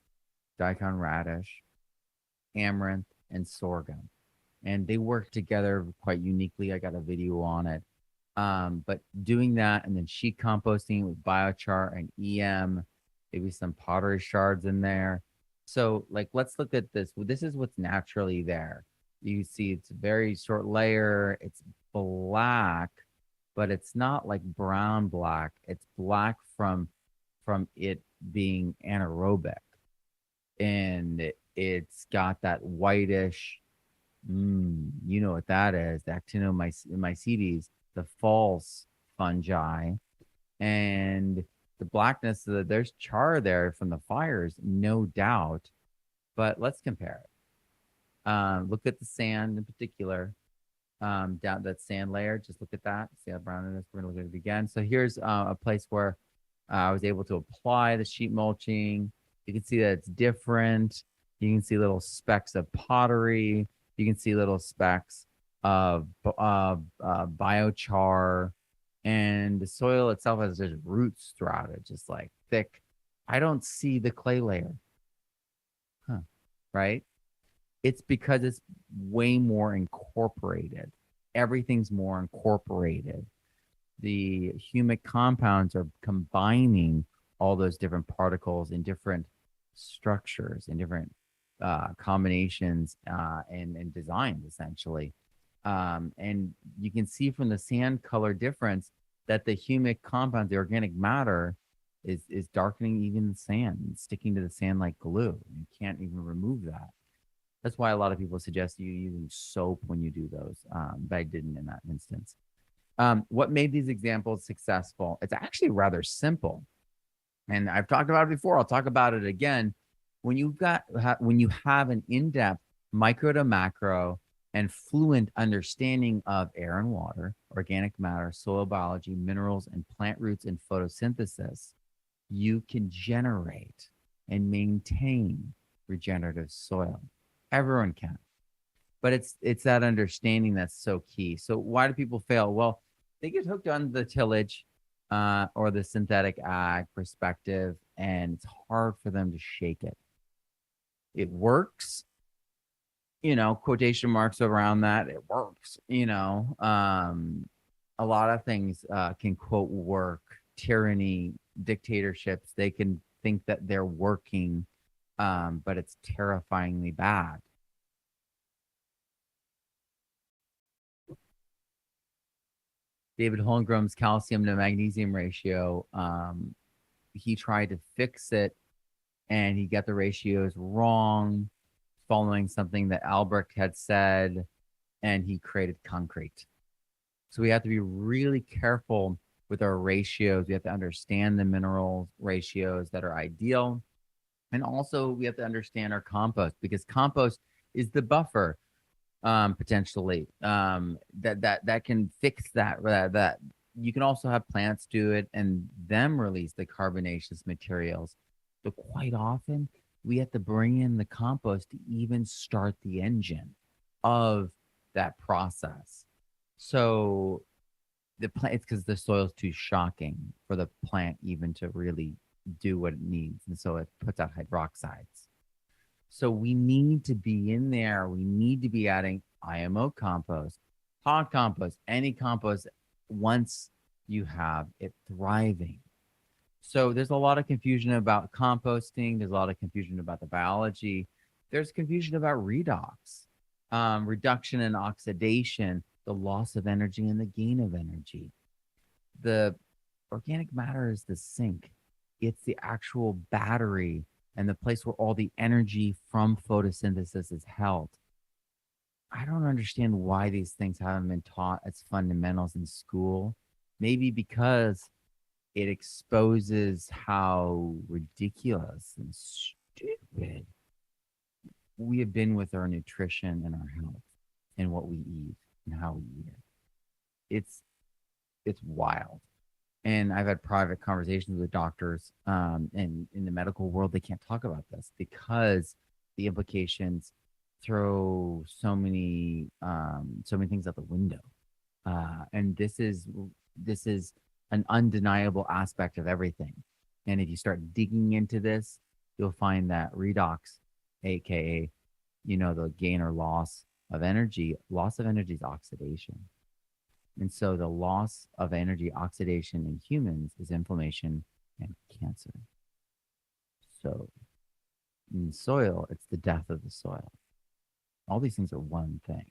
daikon radish, amaranth, and sorghum. And they work together quite uniquely. I got a video on it. But doing that and then sheet composting with biochar and EM, maybe some pottery shards in there. So, like, let's look at this. This is what's naturally there. You see, it's a very short layer. It's black, but it's not like brown black. It's black from it being anaerobic, and it's got that whitish. You know what that is? The actinomycetes, the false fungi, and the blackness. There's char there from the fires, no doubt. But let's compare it. Look at the sand in particular. Down that sand layer. Just look at that. See how brown it is. We're gonna look at it again. So here's a place where I was able to apply the sheet mulching. You can see that it's different. You can see little specks of pottery. You can see little specks of biochar, and the soil itself has just roots throughout it, just like thick. I don't see the clay layer, right? It's because it's way more incorporated. Everything's more incorporated. The humic compounds are combining all those different particles in different structures, in different combinations and designs, essentially. And you can see from the sand color difference that the humic compounds, the organic matter, is darkening even the sand and sticking to the sand like glue. You can't even remove that. That's why a lot of people suggest you using soap when you do those, but I didn't in that instance. What made these examples successful? It's actually rather simple. And I've talked about it before. I'll talk about it again. When you have an in-depth micro to macro and fluent understanding of air and water, organic matter, soil biology, minerals, and plant roots and photosynthesis, you can generate and maintain regenerative soil. Everyone can. But it's that understanding that's so key. So why do people fail? Well, they get hooked on the tillage or the synthetic ag perspective, and it's hard for them to shake it. It works, you know, quotation marks around that. It works, you know. A lot of things can quote work, tyranny, dictatorships. They can think that they're working, but it's terrifyingly bad. David Holmgrove's calcium to magnesium ratio, he tried to fix it and he got the ratios wrong, following something that Albrecht had said, and he created concrete. So we have to be really careful with our ratios. We have to understand the mineral ratios that are ideal. And also we have to understand our compost, because compost is the buffer, potentially, that can fix that. You can also have plants do it and them release the carbonaceous materials. So quite often we have to bring in the compost to even start the engine of that process. So the plant, it's because the soil's too shocking for the plant even to really do what it needs, and so it puts out hydroxides. So we need to be in there. We need to be adding IMO compost, hot compost, any compost once you have it thriving. So there's a lot of confusion about composting. There's a lot of confusion about the biology. There's confusion about redox, reduction and oxidation, the loss of energy and the gain of energy. The organic matter is the sink. It's the actual battery and the place where all the energy from photosynthesis is held. I don't understand why these things haven't been taught as fundamentals in school. Maybe because it exposes how ridiculous and stupid we have been with our nutrition and our health and what we eat and how we eat it. It's wild. And I've had private conversations with doctors, and in the medical world, they can't talk about this because the implications throw so many things out the window. And this is an undeniable aspect of everything. And if you start digging into this, you'll find that redox, aka, the gain or loss of energy. Loss of energy is oxidation. And so the loss of energy, oxidation in humans is inflammation and cancer. So in soil, it's the death of the soil. All these things are one thing.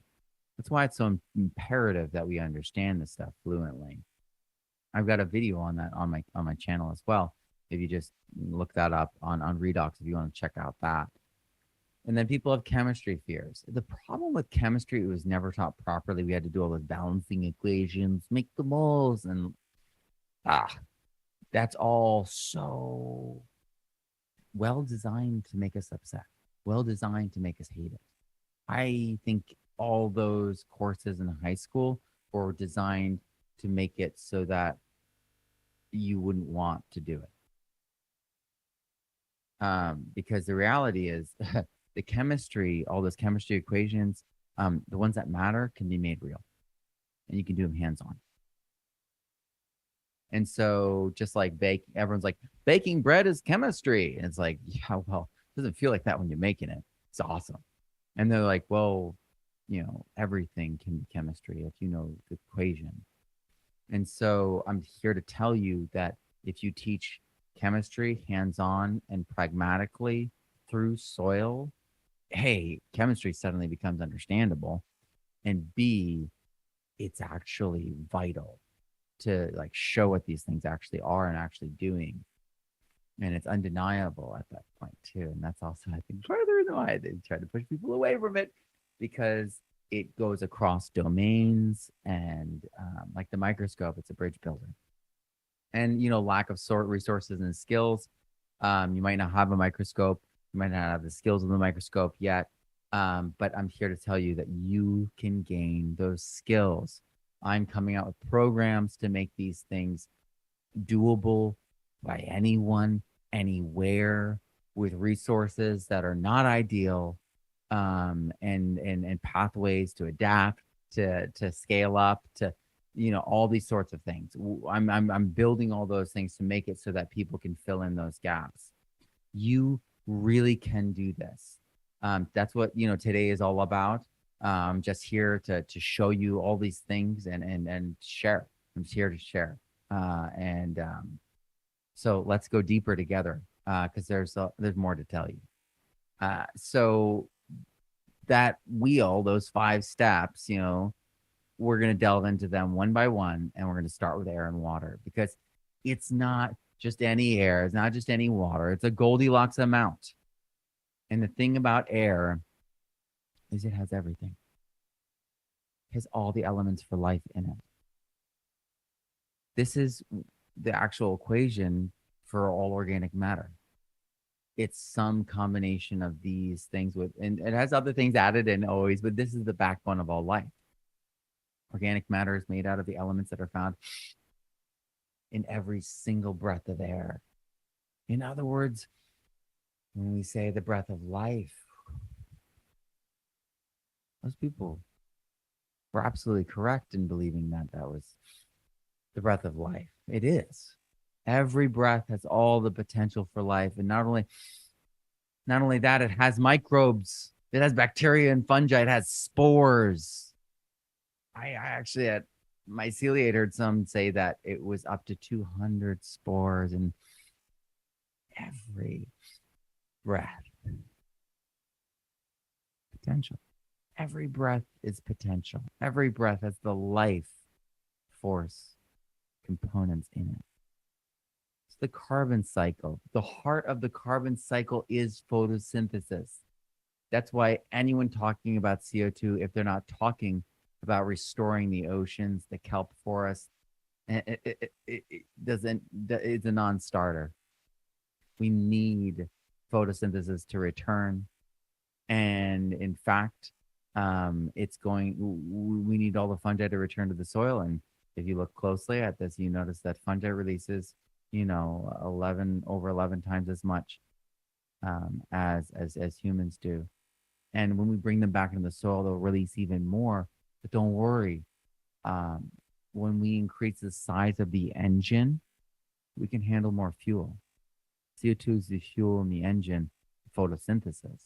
That's why it's so imperative that we understand this stuff fluently. I've got a video on that on my channel as well. If you just look that up on redox, if you want to check out that. And then people have chemistry fears. The problem with chemistry, it was never taught properly. We had to do all those balancing equations, make the moles, and that's all so well designed to make us upset, well designed to make us hate it. I think all those courses in high school were designed to make it so that you wouldn't want to do it. Because the reality is the chemistry, all those chemistry equations, the ones that matter can be made real, and you can do them hands-on. And so just like everyone's like, baking bread is chemistry. And it's like, yeah, well, it doesn't feel like that when you're making it. It's awesome. And they're like, well, everything can be chemistry if you know the equation. And so I'm here to tell you that if you teach chemistry hands-on and pragmatically through soil, hey, chemistry suddenly becomes understandable. And B, it's actually vital to like show what these things actually are and actually doing. And it's undeniable at that point too. And that's also, I think, part of the reason why they try to push people away from it, because it goes across domains and like the microscope, it's a bridge builder. And, lack of resources and skills. You might not have a microscope. You might not have the skills of the microscope yet. But I'm here to tell you that you can gain those skills. I'm coming out with programs to make these things doable by anyone, anywhere, with resources that are not ideal, and pathways to adapt, to scale up, to all these sorts of things. I'm building all those things to make it so that people can fill in those gaps. You really can do this. That's what today is all about. I'm just here to show you all these things and share. I'm just here to share. So let's go deeper together, because there's more to tell you. So that wheel, those 5 steps, we're going to delve into them one by one, and we're going to start with air and water, because it's not just any air. It's not just any water. It's a Goldilocks amount. And the thing about air is it has everything. It has all the elements for life in it. This is the actual equation for all organic matter. It's some combination of these things with, and it has other things added in always, but this is the backbone of all life. Organic matter is made out of the elements that are found in every single breath of air. In other words, when we say the breath of life, most people were absolutely correct in believing that that was the breath of life. It is. Every breath has all the potential for life. And not only that, it has microbes, it has bacteria and fungi, it has spores. I actually at myceliate heard some say that it was up to 200 spores in every breath. Potential. Every breath is potential. Every breath has the life force components in it. It's the carbon cycle. The heart of the carbon cycle is photosynthesis. That's why anyone talking about CO2, if they're not talking about restoring the oceans, the kelp forest, it doesn't, it's a non-starter. We need photosynthesis to return. And in fact, we need all the fungi to return to the soil. And if you look closely at this, you notice that fungi releases, 11 times as much as humans do. And when we bring them back into the soil, they'll release even more. But don't worry, when we increase the size of the engine, we can handle more fuel. CO2 is the fuel in the engine, photosynthesis.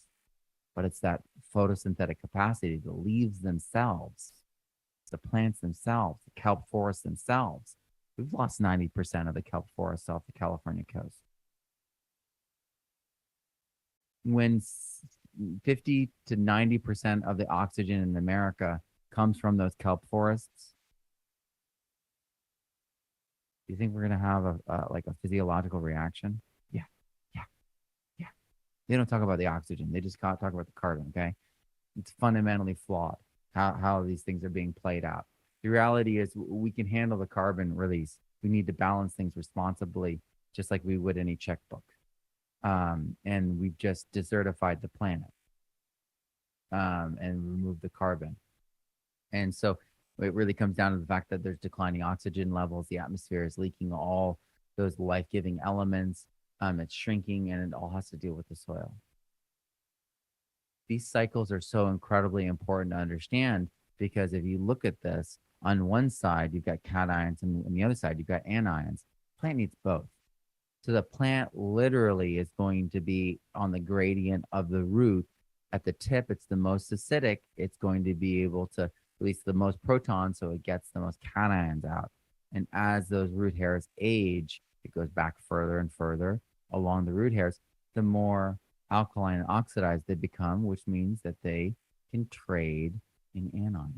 But it's that photosynthetic capacity, the leaves themselves, the plants themselves, the kelp forests themselves. We've lost 90% of the kelp forests off the California coast. When 50 to 90% of the oxygen in America comes from those kelp forests, do you think we're going to have a physiological reaction? Yeah. They don't talk about the oxygen. They just talk about the carbon, okay? It's fundamentally flawed how these things are being played out. The reality is we can handle the carbon release. We need to balance things responsibly, just like we would any checkbook. And we've just desertified the planet and removed the carbon. And so it really comes down to the fact that there's declining oxygen levels. The atmosphere is leaking all those life-giving elements. It's shrinking, and it all has to deal with the soil. These cycles are so incredibly important to understand because if you look at this, on one side, you've got cations, and on the other side, you've got anions. Plant needs both. So the plant literally is going to be on the gradient of the root. At the tip, it's the most acidic. It's going to be able to release the most protons, so it gets the most cations out. And as those root hairs age, it goes back further and further along the root hairs, the more alkaline and oxidized they become, which means that they can trade in anions.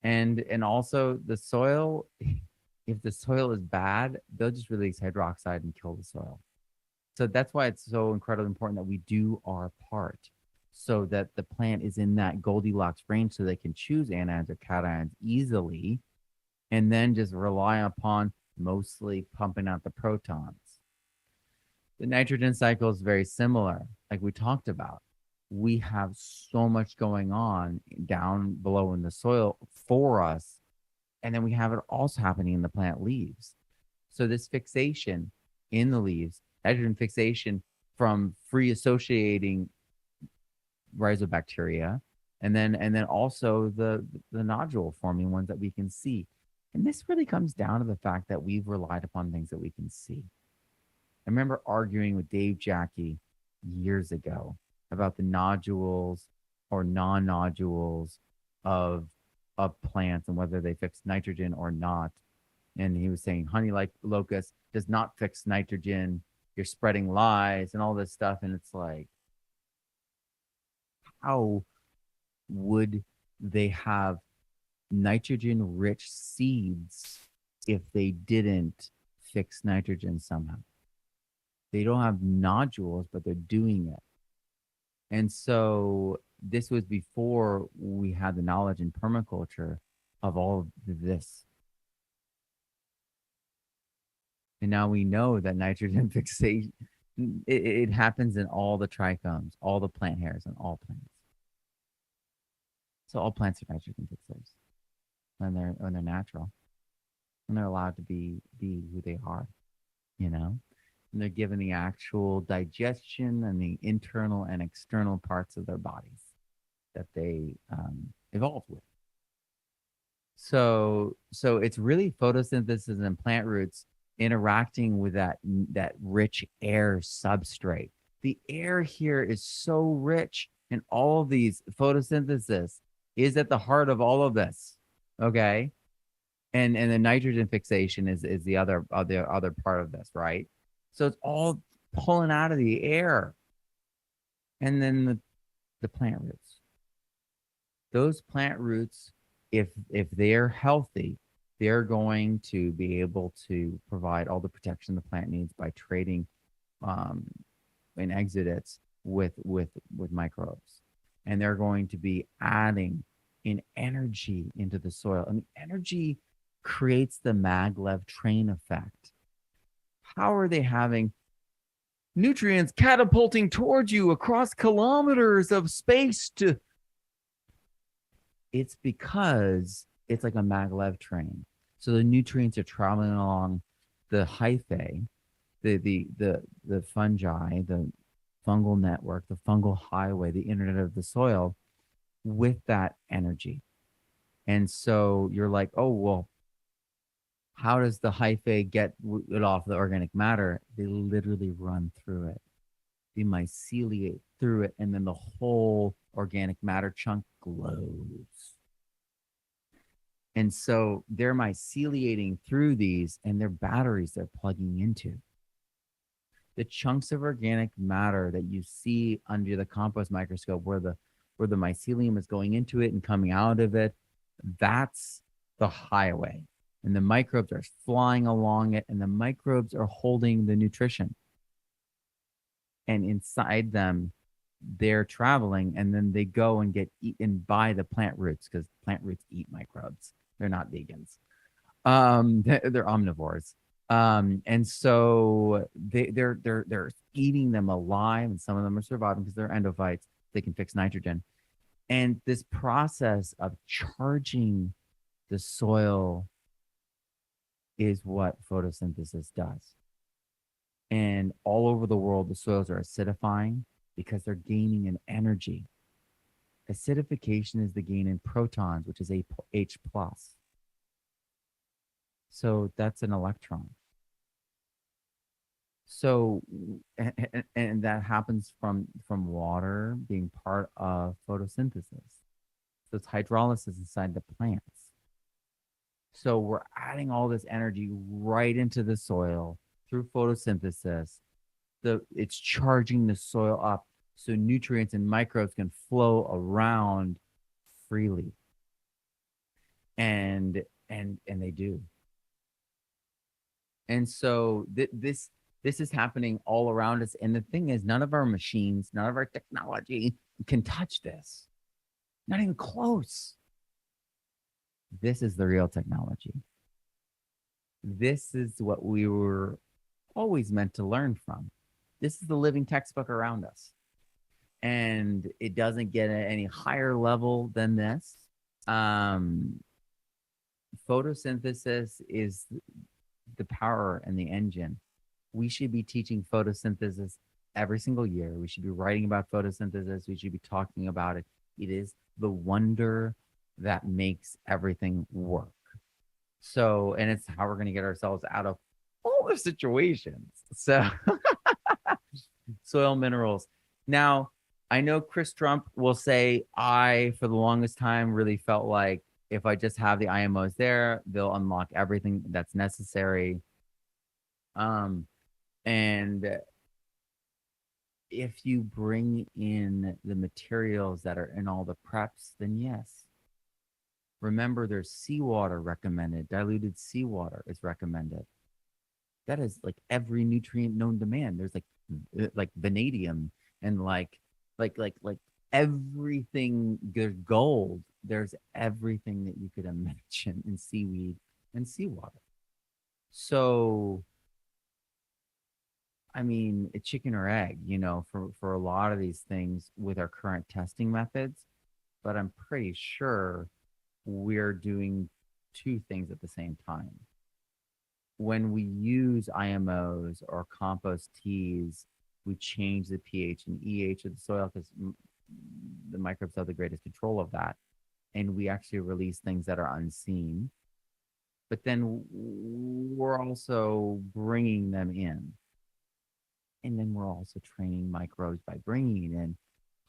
And also the soil, if the soil is bad, they'll just release hydroxide and kill the soil. So that's why it's so incredibly important that we do our part so that the plant is in that Goldilocks range so they can choose anions or cations easily and then just rely upon mostly pumping out the protons. The nitrogen cycle is very similar, like we talked about. We have so much going on down below in the soil for us, and then we have it also happening in the plant leaves. So this fixation in the leaves, nitrogen fixation from free associating rhizobacteria, and then also the nodule forming ones that we can see. And this really comes down to the fact that we've relied upon things that we can see. I remember arguing with Dave Jackie years ago about the nodules or non-nodules of plants and whether they fix nitrogen or not. And he was saying honey like locust does not fix nitrogen. You're spreading lies and all this stuff. And it's like, how would they have nitrogen rich seeds if they didn't fix nitrogen somehow. They don't have nodules, but they're doing it. And so this was before we had the knowledge in permaculture of all of this. And now we know that nitrogen fixation, it happens in all the trichomes, all the plant hairs, and all plants. So all plants are nitrogen fixers when they're natural, when they're allowed to be who they are, you know, and they're given the actual digestion and the internal and external parts of their bodies that they evolved with. So it's really photosynthesis and plant roots interacting with that rich air substrate. The air here is so rich, and all of these photosynthesis is at the heart of all of this. Okay. And the nitrogen fixation is the other part of this, right? So it's all pulling out of the air. And then the plant roots. Those plant roots, if they're healthy, they're going to be able to provide all the protection the plant needs by trading in exudates with microbes. And they're going to be adding in energy into the soil. I mean, energy creates the maglev train effect. How are they having nutrients catapulting towards you across kilometers of space to... It's because it's like a maglev train. So the nutrients are traveling along the hyphae, the fungi, the fungal network, the fungal highway, the internet of the soil with that energy. And so you're like, oh, well, how does the hyphae get it off the organic matter? They literally run through it. They myceliate through it, and then the whole organic matter chunk glows. And so they're myceliating through these, and they're batteries they're plugging into. The chunks of organic matter that you see under the compost microscope where the mycelium is going into it and coming out of it, that's the highway. And the microbes are flying along it, and the microbes are holding the nutrition. And inside them, they're traveling, and then they go and get eaten by the plant roots, because plant roots eat microbes. They're not vegans. They're omnivores. And so they're eating them alive, and some of them are surviving because they're endophytes. They can fix nitrogen. And this process of charging the soil is what photosynthesis does. And all over the world, the soils are acidifying because they're gaining in energy. Acidification is the gain in protons, which is H plus. So that's an electron. So, and that happens from water being part of photosynthesis. So it's hydrolysis inside the plants. So we're adding all this energy right into the soil through photosynthesis. It's charging the soil up so nutrients and microbes can flow around freely. And they do. And so this is happening all around us. And the thing is, none of our machines, none of our technology can touch this. Not even close. This is the real technology. This is what we were always meant to learn from. This is the living textbook around us. And it doesn't get at any higher level than this. Photosynthesis is the power and the engine. We should be teaching photosynthesis every single year. We should be writing about photosynthesis. We should be talking about it. It is the wonder that makes everything work. So, and it's how we're going to get ourselves out of all the situations. So, soil minerals. Now, I know Chris Trump will say, for the longest time, really felt like if I just have the IMOs there, they'll unlock everything that's necessary. And if you bring in the materials that are in all the preps, then yes. Remember, there's seawater recommended. Diluted seawater is recommended. That is like every nutrient known to man. There's like vanadium and like everything. There's gold. There's everything that you could imagine in seaweed and seawater. So I mean, a chicken or egg, for a lot of these things with our current testing methods. But I'm pretty sure we're doing two things at the same time. When we use IMOs or compost teas, we change the pH and EH of the soil because the microbes have the greatest control of that. And we actually release things that are unseen. But then we're also bringing them in. And then we're also training microbes by bringing it in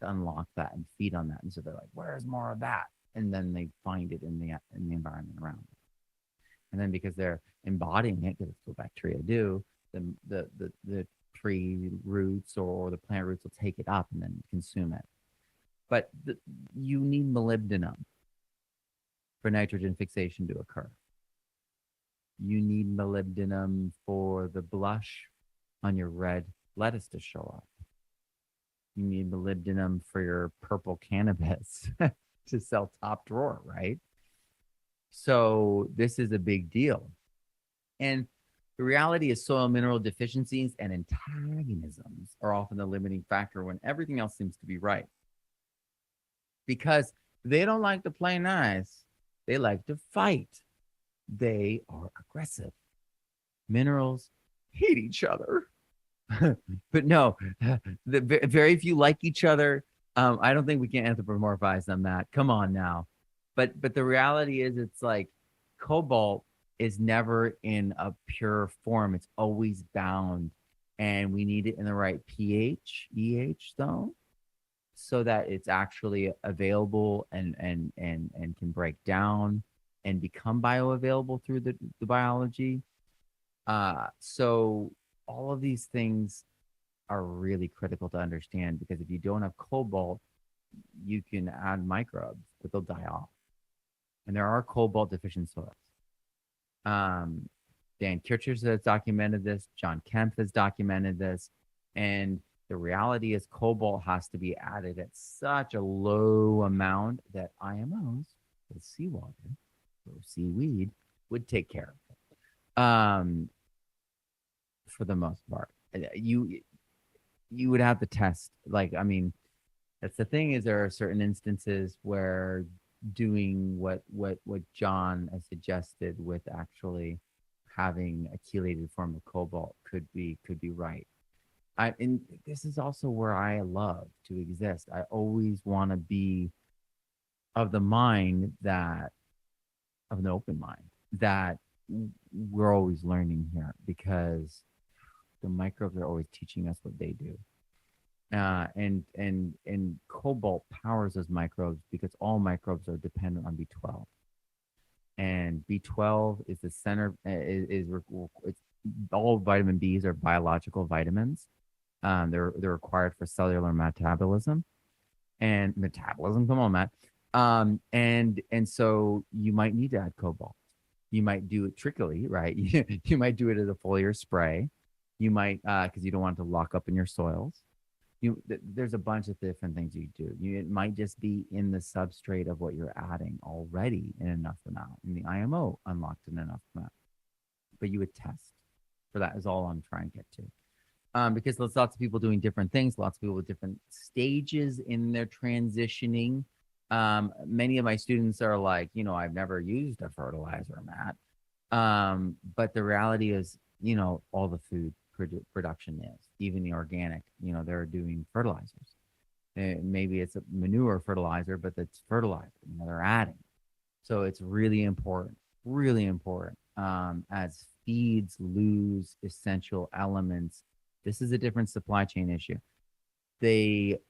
to unlock that and feed on that. And so they're like, where's more of that? And then they find it in the environment around them. And then because they're embodying it, because it's what bacteria do, the tree roots or the plant roots will take it up and then consume it. But you need molybdenum for nitrogen fixation to occur. You need molybdenum for the blush on your red lettuce to show up. You need molybdenum for your purple cannabis to sell top drawer, right? So this is a big deal. And the reality is soil mineral deficiencies and antagonisms are often the limiting factor when everything else seems to be right. Because they don't like to play nice. They like to fight. They are aggressive. Minerals hate each other. But no, very few like each other. I don't think we can anthropomorphize them that. Come on now. But the reality is it's like cobalt is never in a pure form. It's always bound. And we need it in the right pH, EH zone, so that it's actually available and can break down and become bioavailable through the biology. So all of these things are really critical to understand because if you don't have cobalt, you can add microbes, but they'll die off. And there are cobalt deficient soils. Dan Kirchers has documented this. John Kemp has documented this. And the reality is cobalt has to be added at such a low amount that IMOs, with seawater or seaweed, would take care of it. For the most part, you would have to test. Like, I mean, that's the thing is there are certain instances where doing what John has suggested with actually having a chelated form of cobalt could be right. And this is also where I love to exist. I always want to be of the mind that of an open mind that we're always learning here because the microbes are always teaching us what they do. And cobalt powers those microbes because all microbes are dependent on B12. And B12 is the center, it's all vitamin Bs are biological vitamins. They're required for cellular metabolism and metabolism. Come on, Matt. And so you might need to add cobalt. You might do it trickily, right? You might do it as a foliar spray. You might, because you don't want it to lock up in your soils. There's a bunch of different things you do. It might just be in the substrate of what you're adding already in enough amount. In the IMO unlocked in enough amount. But you would test for that is all I'm trying to get to. Because there's lots of people doing different things, lots of people with different stages in their transitioning. Many of my students are like, I've never used a fertilizer, Matt. But the reality is, all the food production is, even the organic, they're doing fertilizers. Maybe it's a manure fertilizer, but it's fertilizer, they're adding. So it's really important, as feeds lose essential elements. This is a different supply chain issue. They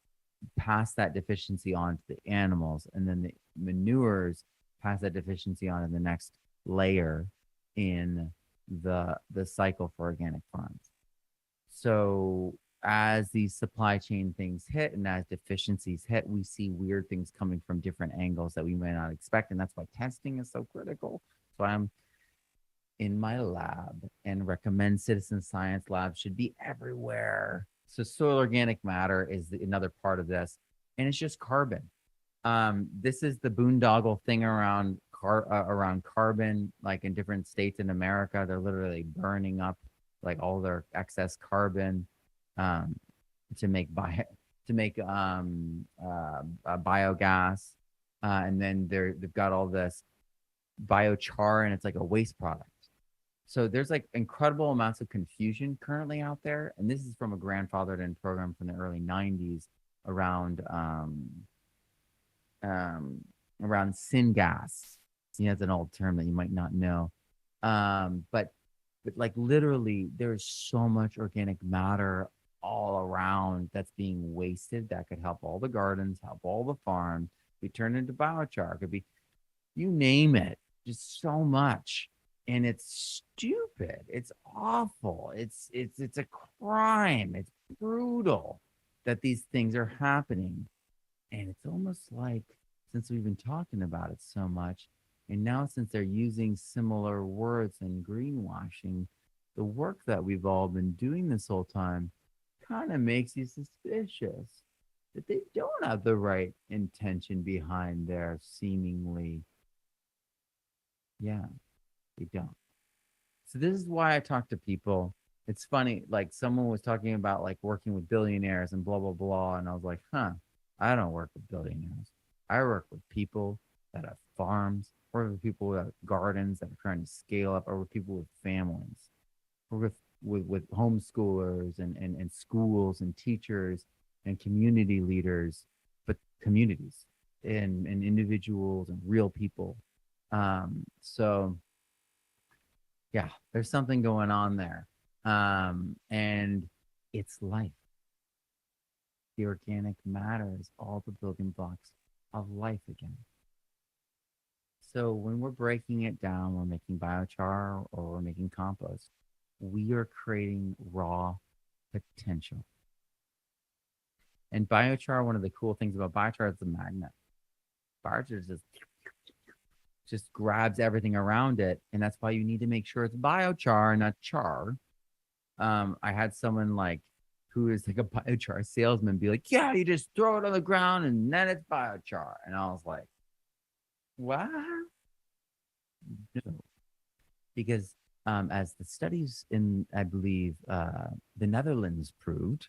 pass that deficiency on to the animals, and then the manures pass that deficiency on to the next layer in the cycle for organic farms. So as these supply chain things hit and as deficiencies hit, we see weird things coming from different angles that we may not expect. And that's why testing is so critical. So in my lab and recommend citizen science labs should be everywhere. So soil organic matter is another part of this, and it's just carbon. This is the boondoggle thing around carbon, like in different states in America, they're literally burning up like all their excess carbon um, to make biogas, and then they've got all this biochar, and it's like a waste product. So there's like incredible amounts of confusion currently out there, and this is from a grandfathered in program from the early '90s around um, around syngas. See, that's an old term that you might not know. But like literally, there's so much organic matter all around that's being wasted that could help all the gardens, help all the farms, be turned into biochar, could be you name it, just so much. And it's stupid. It's awful. It's a crime. It's brutal that these things are happening. And it's almost like since we've been talking about it so much, and now since they're using similar words in greenwashing, the work that we've all been doing this whole time kind of makes you suspicious that they don't have the right intention behind their seemingly, yeah, they don't. So this is why I talk to people. It's funny, like someone was talking about like working with billionaires and blah blah blah, and I was like, huh, I don't work with billionaires. I work with people that have farms, or with people that have gardens that are trying to scale up, or with people with families, or with homeschoolers and schools and teachers and community leaders, but communities and individuals and real people. So yeah, there's something going on there. And it's life. The organic matter is all the building blocks of life again. So when we're breaking it down, we're making biochar or we're making compost, we are creating raw potential. And biochar, one of the cool things about biochar is the magnet. Biochar just grabs everything around it. And that's why you need to make sure it's biochar, not char. I had someone like who is like a biochar salesman be like, yeah, you just throw it on the ground and then it's biochar. And I was like, what? No. Because as the studies in, I believe, the Netherlands proved,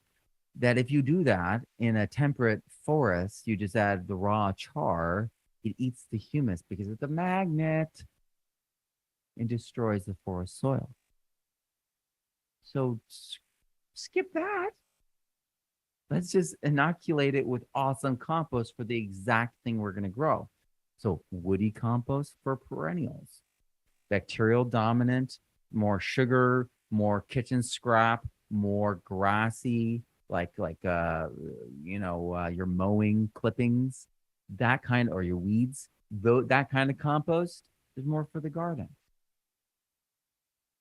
that if you do that in a temperate forest, you just add the raw char, it eats the humus because it's a magnet and destroys the forest soil. So skip that. Let's just inoculate it with awesome compost for the exact thing we're going to grow. So woody compost for perennials, bacterial dominant, more sugar, more kitchen scrap, more grassy, your mowing clippings, that kind, or your weeds, though that kind of compost is more for the garden.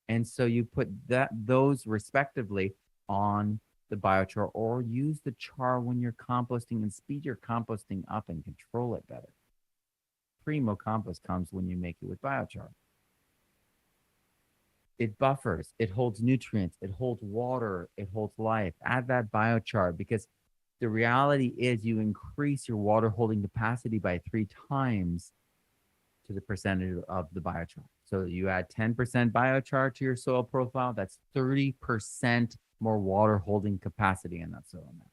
And so you put those respectively on the biochar, or use the char when you're composting and speed your composting up and control it better. Primo compost comes when you make it with biochar. It buffers, it holds nutrients, it holds water, it holds life. Add that biochar because the reality is you increase your water holding capacity by 3 times to the percentage of the biochar. So you add 10% biochar to your soil profile, that's 30% more water holding capacity in that soil now.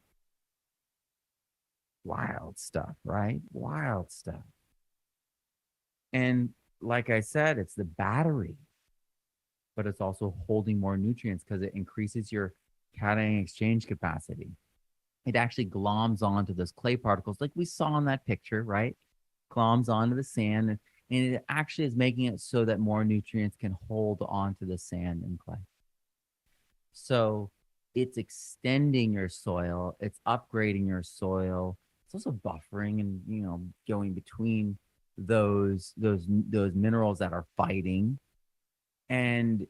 Wild stuff, right? Wild stuff. And like I said, it's the battery, but it's also holding more nutrients because it increases your cation exchange capacity. It actually gloms onto those clay particles like we saw in that picture, right? Gloms onto the sand, and it actually is making it so that more nutrients can hold onto the sand and clay. So it's extending your soil, it's upgrading your soil. It's also buffering and going between those minerals that are fighting. And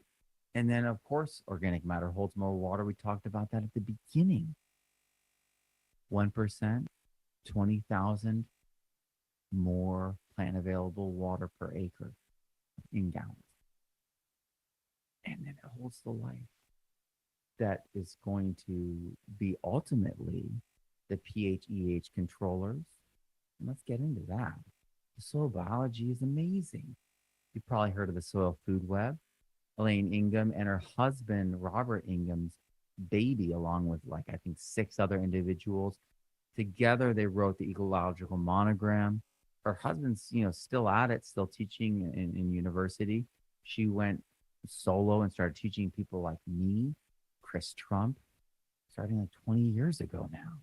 and then of course organic matter holds more water. We talked about that at the beginning. 1%, 20,000 more plant available water per acre in gallons. and then it holds the life that is going to be ultimately the pH EH controllers. And let's get into that. The soil biology is amazing. You've probably heard of the soil food web. Elaine Ingham and her husband, Robert Ingham's baby, along with like, I think 6 other individuals. Together, they wrote the ecological monogram. Her husband's, still at it, still teaching in university. She went solo and started teaching people like me, Chris Trump, starting like 20 years ago now.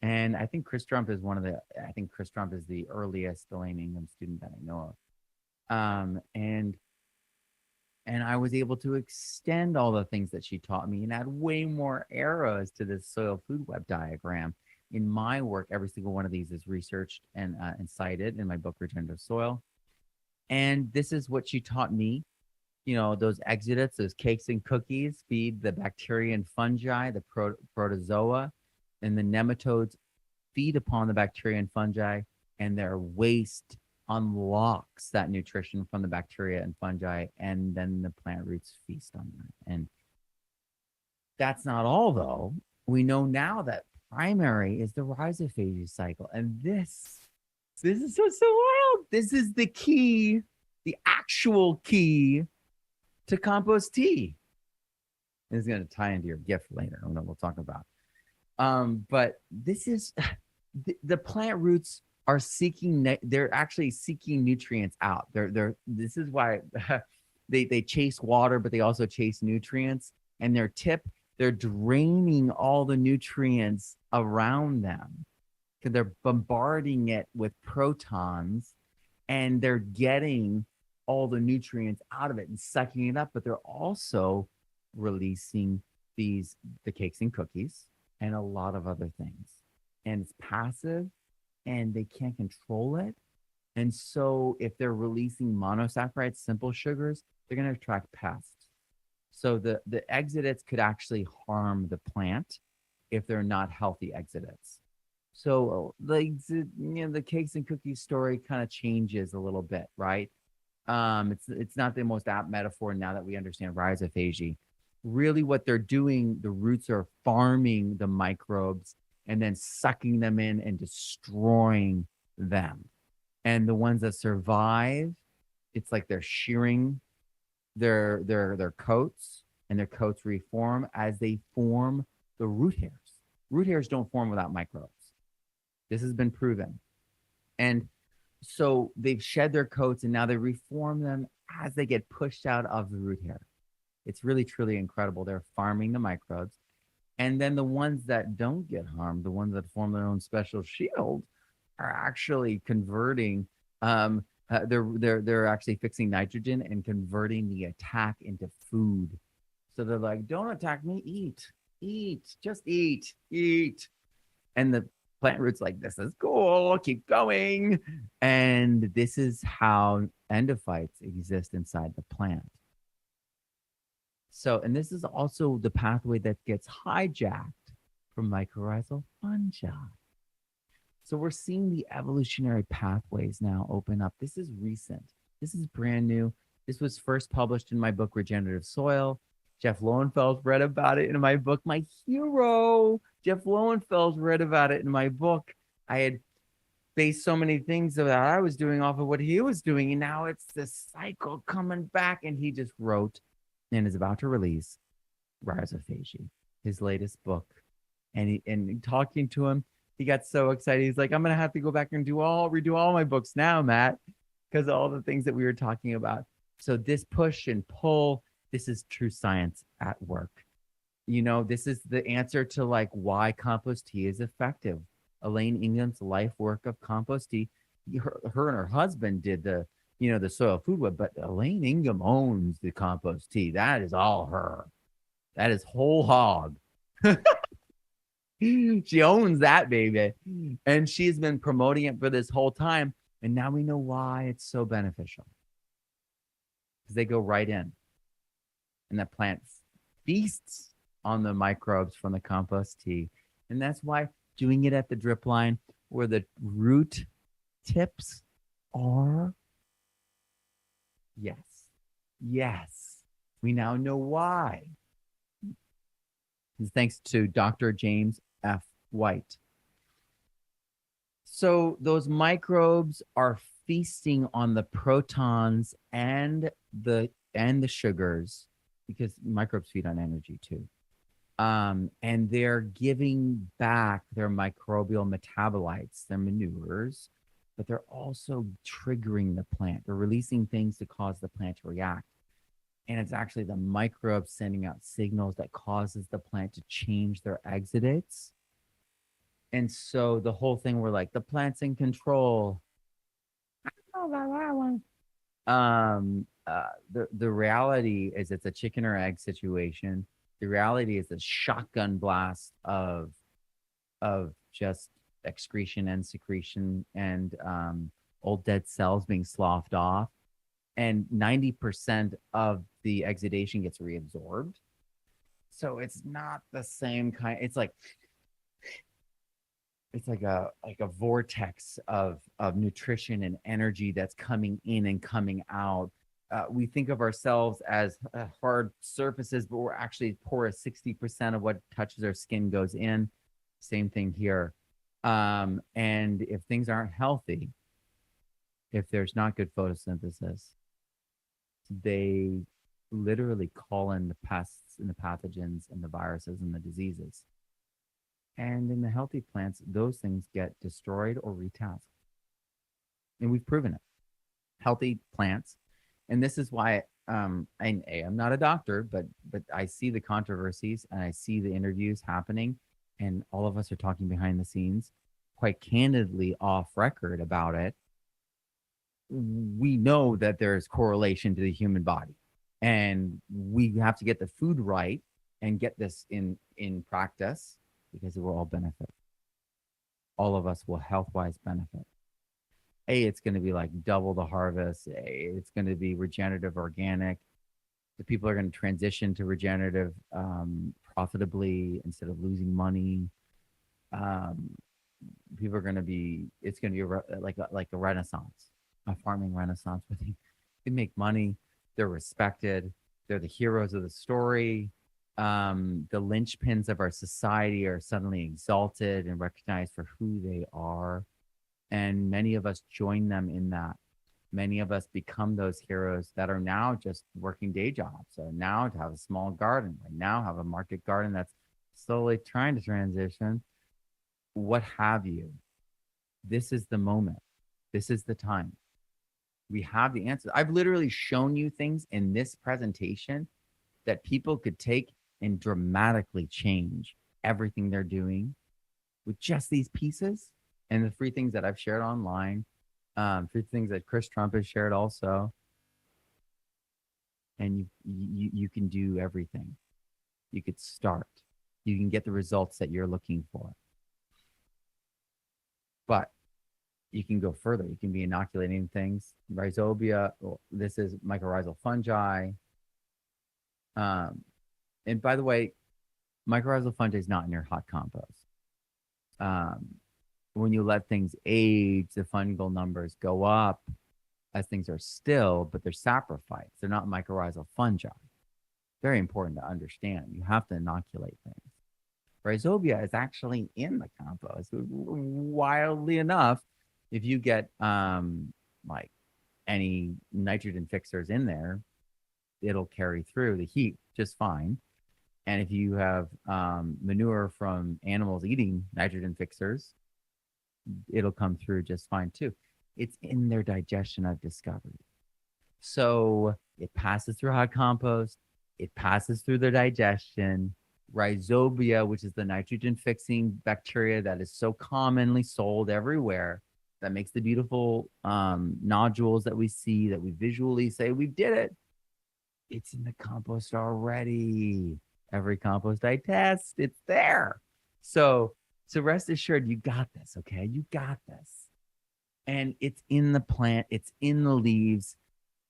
And I think Chris Trump is the earliest Elaine Ingham student that I know of. And I was able to extend all the things that she taught me and add way more arrows to this soil food web diagram. In my work, every single one of these is researched and cited in my book, Regenerative Soil. And this is what she taught me. Those exudates, those cakes and cookies, feed the bacteria and fungi, the protozoa, and the nematodes feed upon the bacteria and fungi, and their waste unlocks that nutrition from the bacteria and fungi, and then the plant roots feast on that. And that's not all, though. We know now that primary is the Rhizophy cycle, and this is so wild. This is the key, the actual key to compost tea. This is going to tie into your gift later, and we'll talk about. But this is the plant roots are they're actually seeking nutrients out. This is why they chase water, but they also chase nutrients. And they're draining all the nutrients around them because they're bombarding it with protons, and they're getting all the nutrients out of it and sucking it up. But they're also releasing the cakes and cookies and a lot of other things. And it's passive, and they can't control it. And so if they're releasing monosaccharides, simple sugars, they're going to attract pests. So the exudates could actually harm the plant if they're not healthy exudates. So the cakes and cookies story kind of changes a little bit, right? It's not the most apt metaphor now that we understand rhizophagy. Really what they're doing, the roots are farming the microbes and then sucking them in and destroying them. And the ones that survive, it's like they're shearing their coats, and their coats reform as they form the root hairs. Root hairs don't form without microbes. This has been proven. And so they've shed their coats, and now they reform them as they get pushed out of the root hair. It's really, truly incredible. They're farming the microbes. And then the ones that don't get harmed, the ones that form their own special shield, are actually converting. They're actually fixing nitrogen and converting the attack into food. So they're like, don't attack me, eat, just eat. And the plant root's like, this is cool, keep going. And this is how endophytes exist inside the plant. So, and this is also the pathway that gets hijacked from mycorrhizal fungi. So we're seeing the evolutionary pathways now open up. This is recent. This is brand new. This was first published in my book, Regenerative Soil. Jeff Lowenfeld read about it in my book. My hero, Jeff Lowenfeld, read about it in my book. I had based so many things that I was doing off of what he was doing, and now it's this cycle coming back, and he just wrote and is about to release Rhizophagy, his latest book. And talking to him, he got so excited. He's like, I'm going to have to go back and redo all my books now, Matt, because of all the things that we were talking about. So this push and pull, this is true science at work. This is the answer to like why compost tea is effective. Elaine Ingham's life work of compost tea. Her and her husband did the soil food web, but Elaine Ingham owns the compost tea. That is all her. That is whole hog. She owns that baby. And she's been promoting it for this whole time. And now we know why it's so beneficial. Because they go right in. And the plant feasts on the microbes from the compost tea. And that's why doing it at the drip line where the root tips are, yes, We now know why. Thanks to Dr. James F. White. So those microbes are feasting on the protons and the sugars, because microbes feed on energy too. And they're giving back their microbial metabolites, their manures, but they're also triggering the plant. They're releasing things to cause the plant to react. And it's actually the microbes sending out signals that causes the plant to change their exudates. And so the whole thing, we're like, the plant's in control. I don't know about that one. The reality is it's a chicken or egg situation. The reality is a shotgun blast of just excretion and secretion and old dead cells being sloughed off, and 90% of the exudation gets reabsorbed. So it's not the same kind. It's like a vortex of nutrition and energy that's coming in and coming out. We think of ourselves as hard surfaces, but we're actually porous. 60% of what touches our skin goes in. Same thing here. And if things aren't healthy, if there's not good photosynthesis, they literally call in the pests and the pathogens and the viruses and the diseases. And in the healthy plants, those things get destroyed or retasked. And we've proven it. Healthy plants. And this is why I'm not a doctor, but I see the controversies and I see the interviews happening, and all of us are talking behind the scenes, quite candidly off record about it. We know that there's correlation to the human body, and we have to get the food right and get this in practice, because it will all benefit. All of us will health-wise benefit. It's going to be like double the harvest. It's going to be regenerative, organic. The people are going to transition to regenerative profitably instead of losing money. People are going to be. It's going to be like a renaissance, a farming renaissance. Where they make money. They're respected. They're the heroes of the story. The linchpins of our society are suddenly exalted and recognized for who they are. And many of us join them in that. Many of us become those heroes that are now just working day jobs. So now to have a small garden, right now have a market garden that's slowly trying to transition. What have you? This is the moment. This is the time. We have the answer. I've literally shown you things in this presentation that people could take and dramatically change everything they're doing with just these pieces, and the free things that I've shared online, free things that Chris Trump has shared also. And you can do everything. You could start. You can get the results that you're looking for. But you can go further. You can be inoculating things. Rhizobia, this is mycorrhizal fungi. And by the way, mycorrhizal fungi is not in your hot compost. When you let things age, the fungal numbers go up as things are still, but they're saprophytes. They're not mycorrhizal fungi. Very important to understand. You have to inoculate things. Rhizobia is actually in the compost. Wildly enough, if you get like any nitrogen fixers in there, it'll carry through the heat just fine. And if you have manure from animals eating nitrogen fixers, it'll come through just fine too. It's in their digestion, I've discovered. So it passes through hot compost. It passes through their digestion. Rhizobia, which is the nitrogen fixing bacteria that is so commonly sold everywhere, that makes the beautiful nodules that we see, that we visually say, we did it. It's in the compost already. Every compost I test, it's there. So rest assured, you got this, okay? You got this. And it's in the plant, it's in the leaves.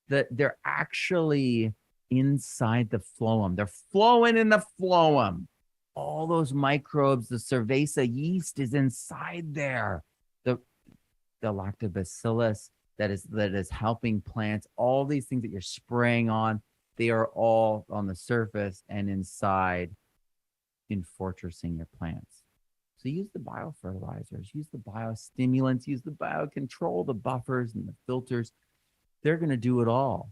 They're actually inside the phloem. They're flowing in the phloem. All those microbes, the cerevisiae yeast is inside there. The lactobacillus that is helping plants, all these things that you're spraying on, they are all on the surface and inside in fortressing your plants. So use the biofertilizers, use the biostimulants, use the biocontrol, the buffers and the filters. They're going to do it all.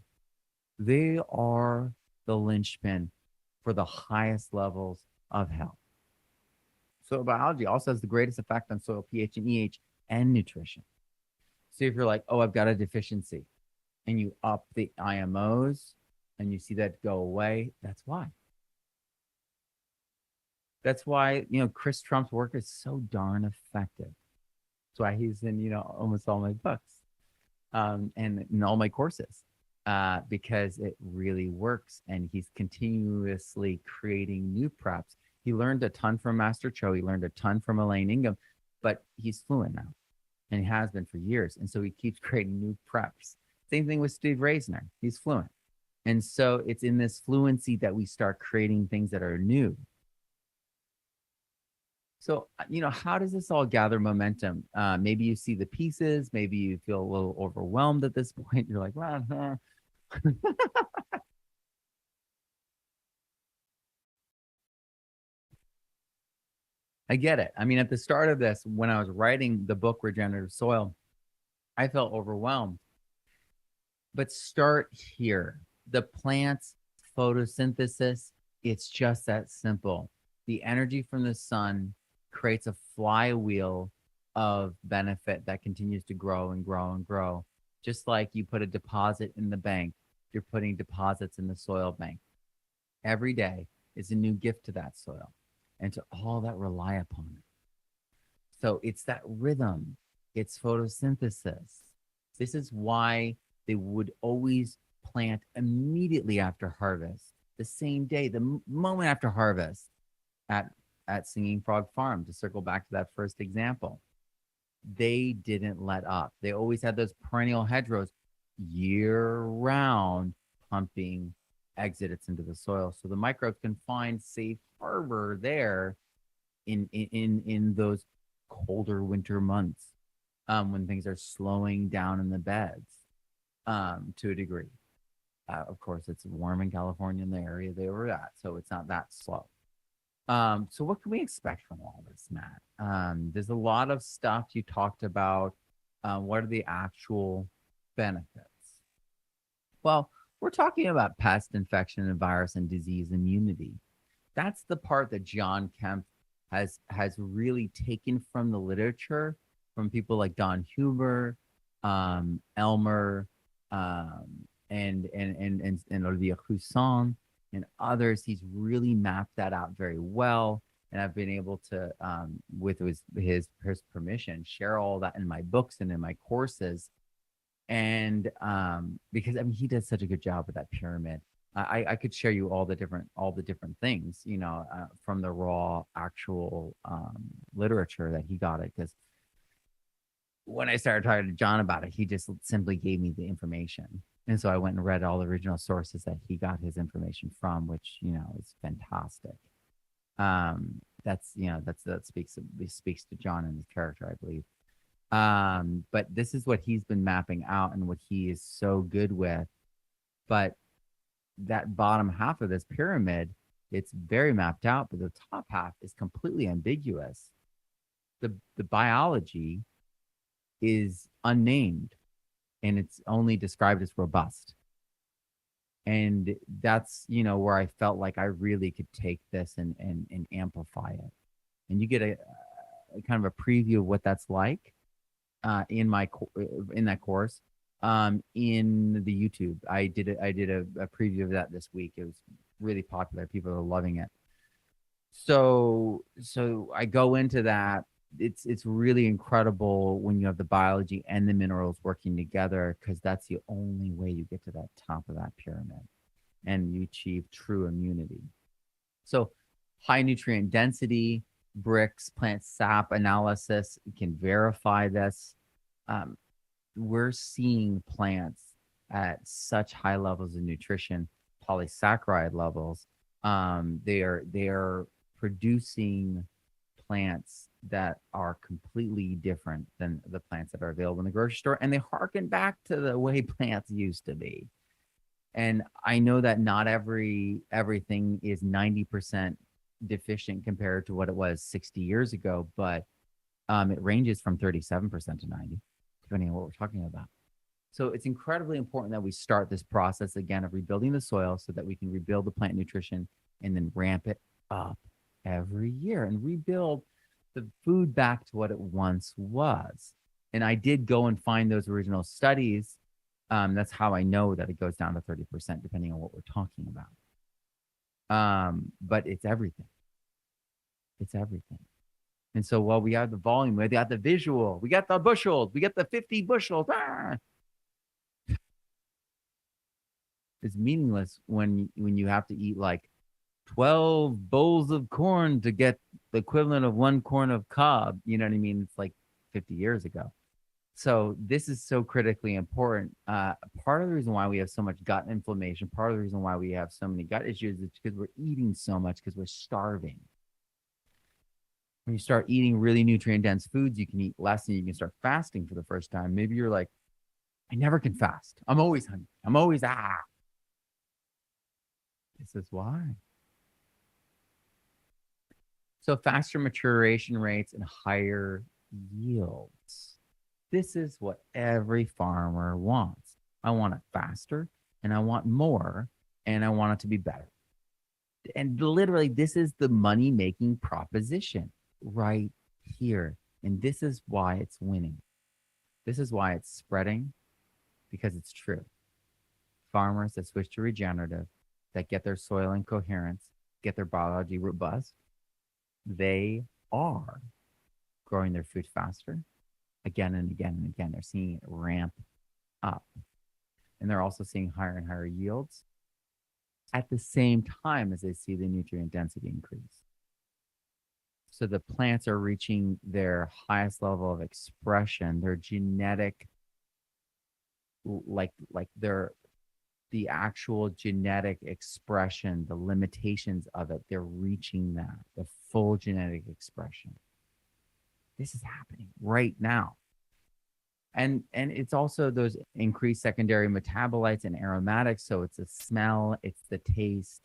They are the linchpin for the highest levels of health. Soil biology also has the greatest effect on soil pH and EH and nutrition. So if you're like, oh, I've got a deficiency, and you up the IMOs and you see that go away, that's why. That's why, Chris Trump's work is so darn effective. That's why he's in, almost all my books and in all my courses because it really works. And he's continuously creating new preps. He learned a ton from Master Cho. He learned a ton from Elaine Ingham, but he's fluent now and he has been for years. And so he keeps creating new preps. Same thing with Steve Reisner. He's fluent. And so it's in this fluency that we start creating things that are new. So, how does this all gather momentum? Maybe you see the pieces. Maybe you feel a little overwhelmed at this point. You're like, well, I get it. I mean, at the start of this, when I was writing the book, Regenerative Soil, I felt overwhelmed. But start here. The plant's photosynthesis, it's just that simple. The energy from the sun creates a flywheel of benefit that continues to grow and grow and grow. Just like you put a deposit in the bank, you're putting deposits in the soil bank. Every day is a new gift to that soil and to all that rely upon it. So it's that rhythm, it's photosynthesis. This is why they would always plant immediately after harvest, the same day, the moment after harvest at Singing Frog Farm, to circle back to that first example. They didn't let up. They always had those perennial hedgerows year round pumping exudates into the soil. So the microbes can find safe harbor there in those colder winter months when things are slowing down in the beds to a degree. Of course, it's warm in California in the area they were at, so it's not that slow. So what can we expect from all this, Matt? There's a lot of stuff you talked about. What are the actual benefits? Well, we're talking about pest infection and virus and disease immunity. That's the part that John Kemp has really taken from the literature, from people like Don Huber, Elmer, and Olivier Roussan and others. He's really mapped that out very well. And I've been able to, with his permission, share all that in my books and in my courses. And because he does such a good job with that pyramid. I could share you all the different things, from the raw actual literature that he got it. Because when I started talking to John about it, he just simply gave me the information. And so I went and read all the original sources that he got his information from, which, is fantastic. That speaks to John and his character, I believe. But this is what he's been mapping out and what he is so good with. But that bottom half of this pyramid, it's very mapped out, but the top half is completely ambiguous. The biology is unnamed and it's only described as robust. And that's, where I felt like I really could take this and amplify it. And you get a kind of a preview of what that's like in that course in the YouTube. I did a preview of that this week. It was really popular. People are loving it. So I go into that. It's really incredible when you have the biology and the minerals working together, because that's the only way you get to that top of that pyramid and you achieve true immunity. So high nutrient density, bricks, plant sap analysis can verify this. We're seeing plants at such high levels of nutrition, polysaccharide levels. They are producing plants that are completely different than the plants that are available in the grocery store, and they harken back to the way plants used to be. And I know that not everything is 90% deficient compared to what it was 60 years ago, but it ranges from 37% to 90, depending on what we're talking about. So it's incredibly important that we start this process again of rebuilding the soil so that we can rebuild the plant nutrition and then ramp it up every year and rebuild the food back to what it once was. And I did go and find those original studies. That's how I know that it goes down to 30%, depending on what we're talking about. But it's everything. It's everything. And so while we have the volume, we got the visual, we got the bushels, we got the 50 bushels. It's meaningless when you have to eat like 12 bowls of corn to get the equivalent of 1 corn of cob. You know what I mean? It's like 50 years ago. So this is so critically important. Part of the reason why we have so much gut inflammation, part of the reason why we have so many gut issues is because we're eating so much because we're starving. When you start eating really nutrient dense foods, you can eat less and you can start fasting for the first time. Maybe you're like, I never can fast. I'm always hungry. I'm always, This is why. So faster maturation rates and higher yields. This is what every farmer wants. I want it faster and I want more and I want it to be better. And literally, this is the money making proposition right here. And this is why it's winning. This is why it's spreading, because it's true. Farmers that switch to regenerative, that get their soil in coherence, get their biology robust, they are growing their food faster again and again and again. They're seeing it ramp up. And they're also seeing higher and higher yields at the same time as they see the nutrient density increase. So the plants are reaching their highest level of expression, their genetic, like the actual genetic expression, the limitations of it, they're reaching that, the full genetic expression. This is happening right now. And it's also those increased secondary metabolites and aromatics. So it's the smell, it's the taste,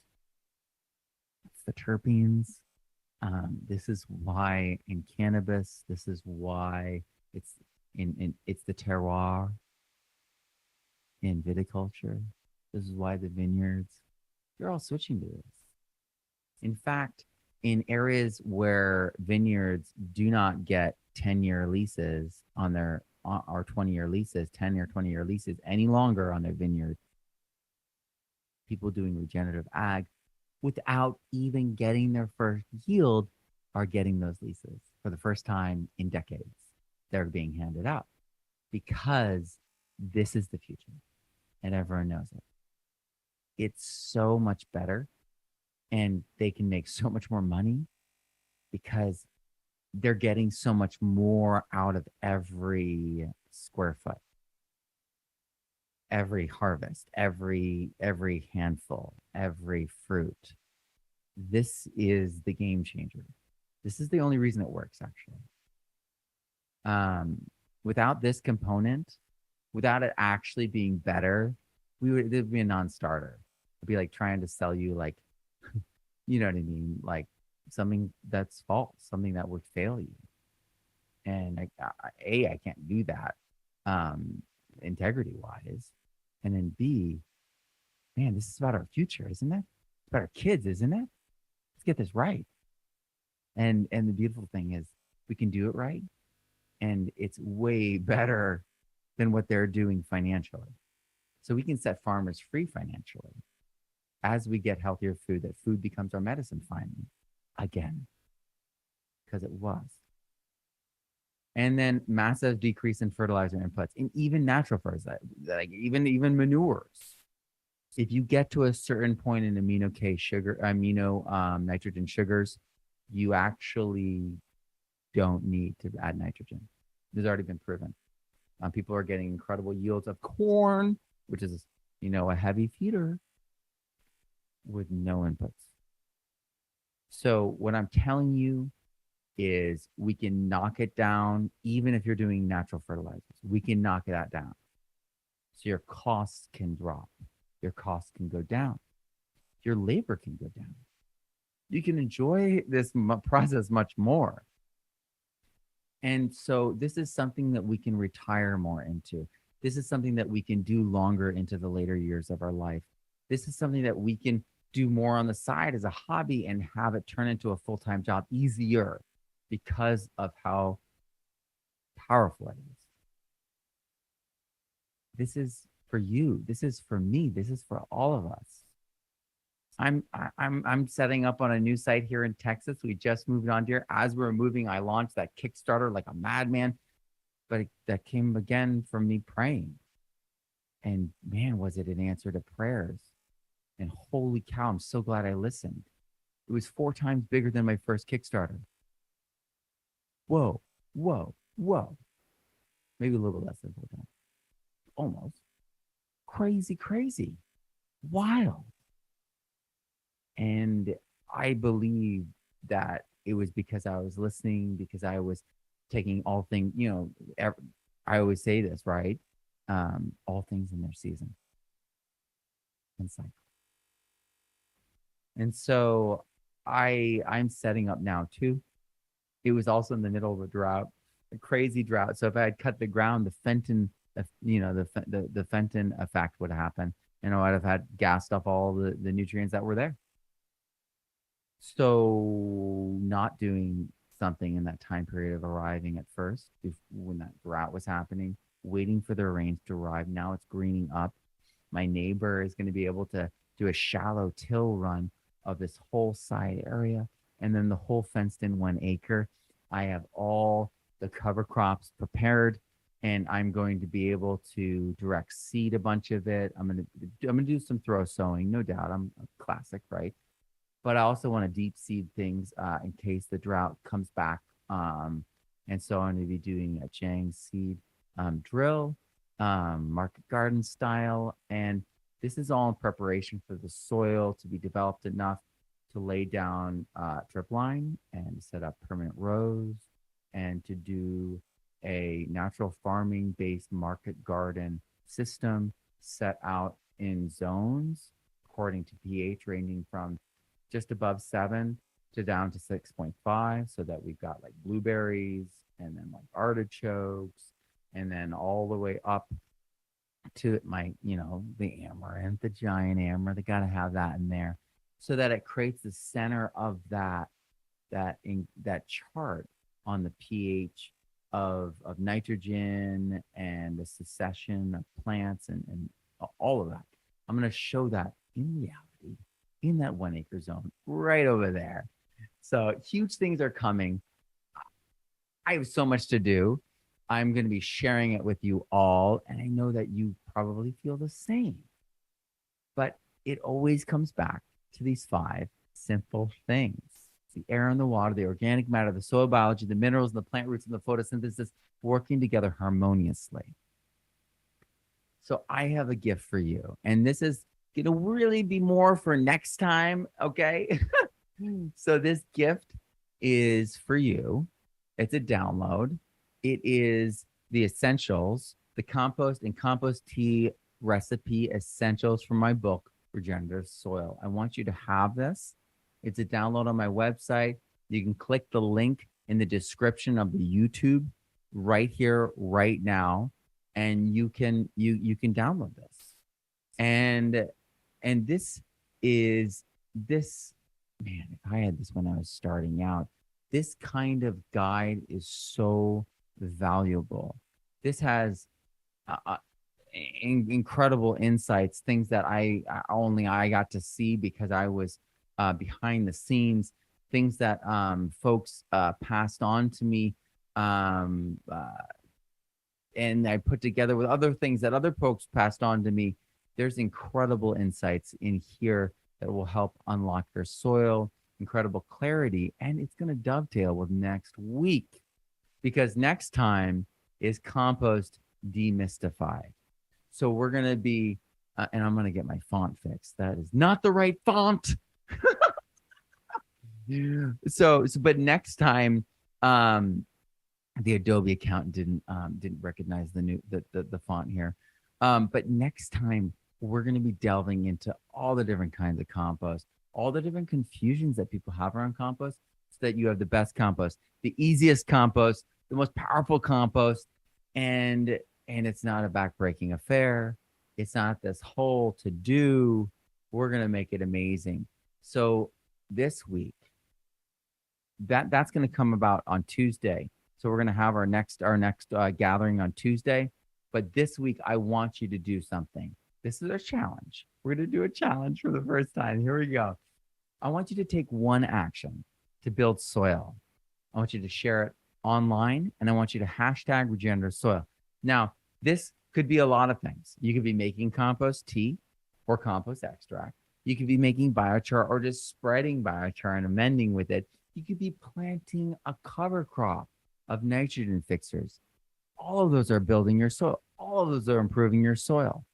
it's the terpenes. This is why in cannabis, this is why it's it's the terroir in viticulture. This is why the vineyards, they're all switching to this. In fact, in areas where vineyards do not get 10-year leases on their or 20-year leases, 10 or 20-year leases any longer on their vineyard, people doing regenerative ag without even getting their first yield are getting those leases for the first time in decades. They're being handed out because this is the future and everyone knows it. It's so much better and they can make so much more money because they're getting so much more out of every square foot, every harvest, every handful, every fruit. This is the game changer. This is the only reason it works, actually. Without this component, without it actually being better, it'd be a non-starter. It'd be like trying to sell you like, you know what I mean? Like something that's false, something that would fail you. And I can't do that integrity wise. And then B, man, this is about our future, isn't it? It's about our kids, isn't it? Let's get this right. And the beautiful thing is we can do it right. And it's way better than what they're doing financially. So we can set farmers free financially as we get healthier food, that food becomes our medicine finally, again, because it was. And then massive decrease in fertilizer inputs and even natural fertilizer, like even manures. If you get to a certain point in nitrogen sugars, you actually don't need to add nitrogen. This has already been proven. People are getting incredible yields of corn, which is, a heavy feeder with no inputs. So what I'm telling you is we can knock it down, even if you're doing natural fertilizers. We can knock that down. So your costs can drop. Your costs can go down. Your labor can go down. You can enjoy this process much more. And so this is something that we can retire more into. This is something that we can do longer into the later years of our life. This is something that we can do more on the side as a hobby and have it turn into a full-time job easier because of how powerful it is. This is for you. This is for me. This is for all of us. I'm setting up on a new site here in Texas. We just moved on here. As we were moving, I launched that Kickstarter like a madman, but that came again from me praying. And man, was it an answer to prayers. And holy cow, I'm so glad I listened. It was 4 times bigger than my first Kickstarter. Whoa, whoa, whoa. Maybe a little bit less than 4 times. Almost. Crazy, crazy. Wild. And I believe that it was because I was listening, because I was taking all things, I always say this, right? All things in their season and cycle. And so I'm setting up now too. It was also in the middle of a drought, a crazy drought. So if I had cut the ground, the fenton, the fenton effect would happen. And I would have had gassed up all the nutrients that were there. So not doing something in that time period of arriving at first, when that drought was happening, waiting for the rains to arrive. Now it's greening up. My neighbor is going to be able to do a shallow till run of this whole side area. And then the whole fenced in 1 acre. I have all the cover crops prepared, and I'm going to be able to direct seed a bunch of it. I'm going to do some throw sowing, no doubt. I'm a classic, right? But I also want to deep seed things in case the drought comes back. And so I'm going to be doing a Chang seed drill, market garden style. And this is all in preparation for the soil to be developed enough to lay down drip line and set up permanent rows and to do a natural farming based market garden system set out in zones according to pH ranging from just above 7 to down to 6.5, so that we've got like blueberries and then like artichokes and then all the way up to the amaranth, the giant amaranth. They got to have that in there so that it creates the center of that chart on the pH of nitrogen and the succession of plants and all of that. I'm going to show that in reality in that 1 acre zone right over there. So huge things are coming. I have so much to do. I'm going to be sharing it with you all. And I know that you probably feel the same. But it always comes back to these 5 simple things. The air and the water, the organic matter, the soil biology, the minerals, the plant roots, and the photosynthesis working together harmoniously. So I have a gift for you. And this is going to really be more for next time, okay? So this gift is for you. It's a download. It is the essentials, the compost and compost tea recipe essentials from my book, Regenerative Soil. I want you to have this. It's a download on my website. You can click the link in the description of the YouTube right here, right now, and you can download this. And this man, if I had this when I was starting out, this kind of guide is so valuable. This has incredible insights, things that I got to see because I was behind the scenes, things that folks passed on to me, and I put together with other things that other folks passed on to me. There's incredible insights in here that will help unlock your soil, incredible clarity, and it's going to dovetail with next week because next time is compost demystified. So we're going to be, and I'm going to get my font fixed. That is not the right font. But next time, the Adobe account didn't recognize the font here. But next time we're going to be delving into all the different kinds of compost, all the different confusions that people have around compost, so that you have the best compost, the easiest compost, the most powerful compost, and it's not a backbreaking affair. It's not this whole to do. We're going to make it amazing. So this week, that's going to come about on Tuesday. So we're going to have our next gathering on Tuesday. But this week, I want you to do something. This is our challenge. We're going to do a challenge for the first time. Here we go. I want you to take one action to build soil. I want you to share it online, and I want you to hashtag regenerative soil. Now, this could be a lot of things. You could be making compost tea or compost extract. You could be making biochar or just spreading biochar and amending with it. You could be planting a cover crop of nitrogen fixers. All of those are building your soil. All of those are improving your soil.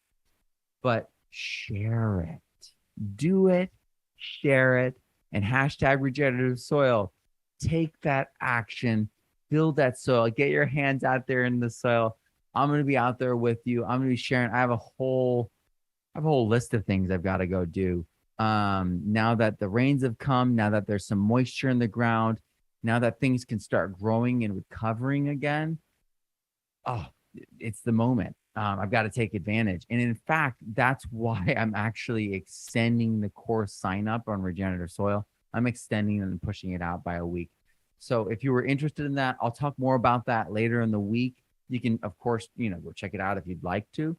But share it. Do it, share it, and hashtag regenerative soil. Take that action, build that soil, get your hands out there in the soil. I'm going to be out there with you. I'm going to be sharing. I have a whole list of things I've got to go do. Now that the rains have come, now that there's some moisture in the ground, now that things can start growing and recovering again, oh, it's the moment. I've got to take advantage. And in fact, that's why I'm actually extending the course sign up on regenerative soil. I'm extending and pushing it out by a week. So if you were interested in that, I'll talk more about that later in the week. You can, of course, go check it out if you'd like to.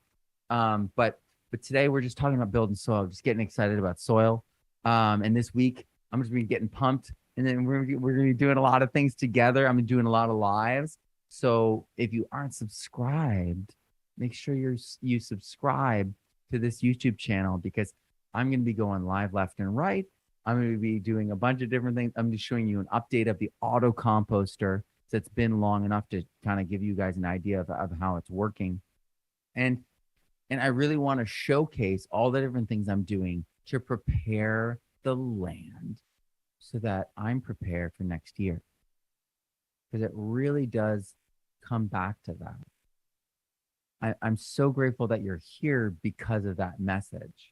But today we're just talking about building soil, just getting excited about soil. And this week I'm just going to be getting pumped, and then we're going to be doing a lot of things together. I'm doing a lot of lives. So if you aren't subscribed, make sure you subscribe to this YouTube channel, because I'm going to be going live left and right. I'm going to be doing a bunch of different things. I'm just showing you an update of the auto composter that's been long enough to kind of give you guys an idea of how it's working. And I really want to showcase all the different things I'm doing to prepare the land so that I'm prepared for next year. Because it really does come back to that. I'm so grateful that you're here because of that message.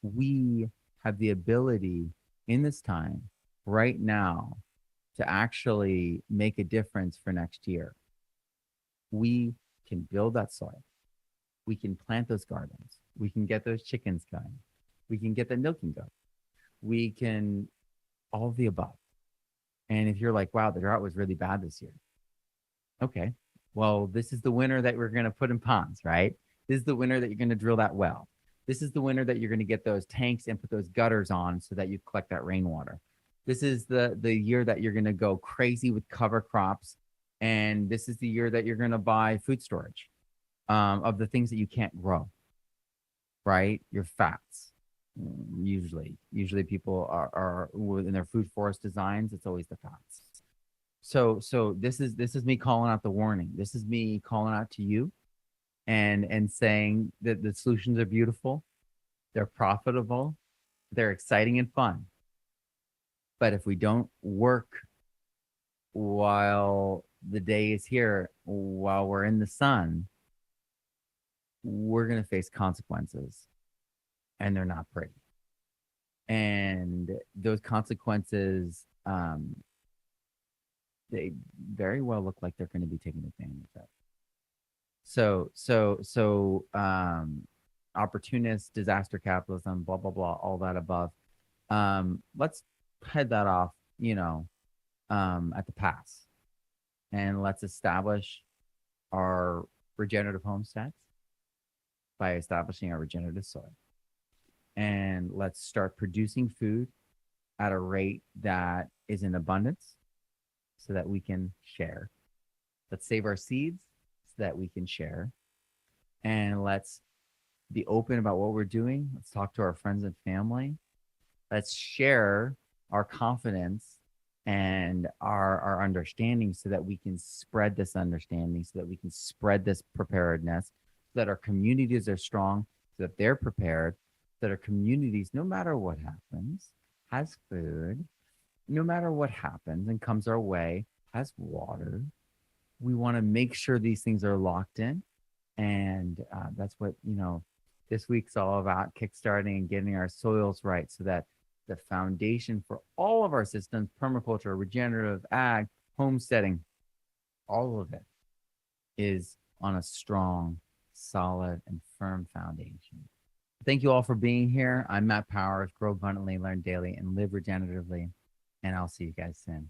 We have the ability in this time right now to actually make a difference for next year. We can build that soil. We can plant those gardens. We can get those chickens going. We can get the milking going. We can all of the above. And if you're like, wow, the drought was really bad this year. Okay, well, this is the winter that we're going to put in ponds, right? This is the winter that you're going to drill that well. This is the winter that you're going to get those tanks and put those gutters on so that you collect that rainwater. This is the year that you're going to go crazy with cover crops. And this is the year that you're going to buy food storage of the things that you can't grow, right? Your fats. Usually people are in their food forest designs, it's always the fats. So this is me calling out the warning. This is me calling out to you and saying that the solutions are beautiful, they're profitable, they're exciting and fun. But if we don't work while the day is here, while we're in the sun, we're going to face consequences, and they're not pretty. And those consequences, they very well look like they're going to be taken advantage of. So opportunists, disaster capitalism, blah, blah, blah, all that above. Let's head that off, at the pass. And let's establish our regenerative homesteads by establishing our regenerative soil. And let's start producing food at a rate that is in abundance so that we can share. Let's save our seeds so that we can share. And let's be open about what we're doing. Let's talk to our friends and family. Let's share our confidence and our understanding so that we can spread this understanding, so that we can spread this preparedness, so that our communities are strong, so that they're prepared, so that our communities, no matter what happens, has food, no matter what happens and comes our way, has water. We want to make sure these things are locked in. And that's what, This week's all about kickstarting and getting our soils right so that the foundation for all of our systems, permaculture, regenerative, ag, homesteading, all of it is on a strong, solid, and firm foundation. Thank you all for being here. I'm Matt Powers. Grow abundantly, learn daily, and live regeneratively. And I'll see you guys soon.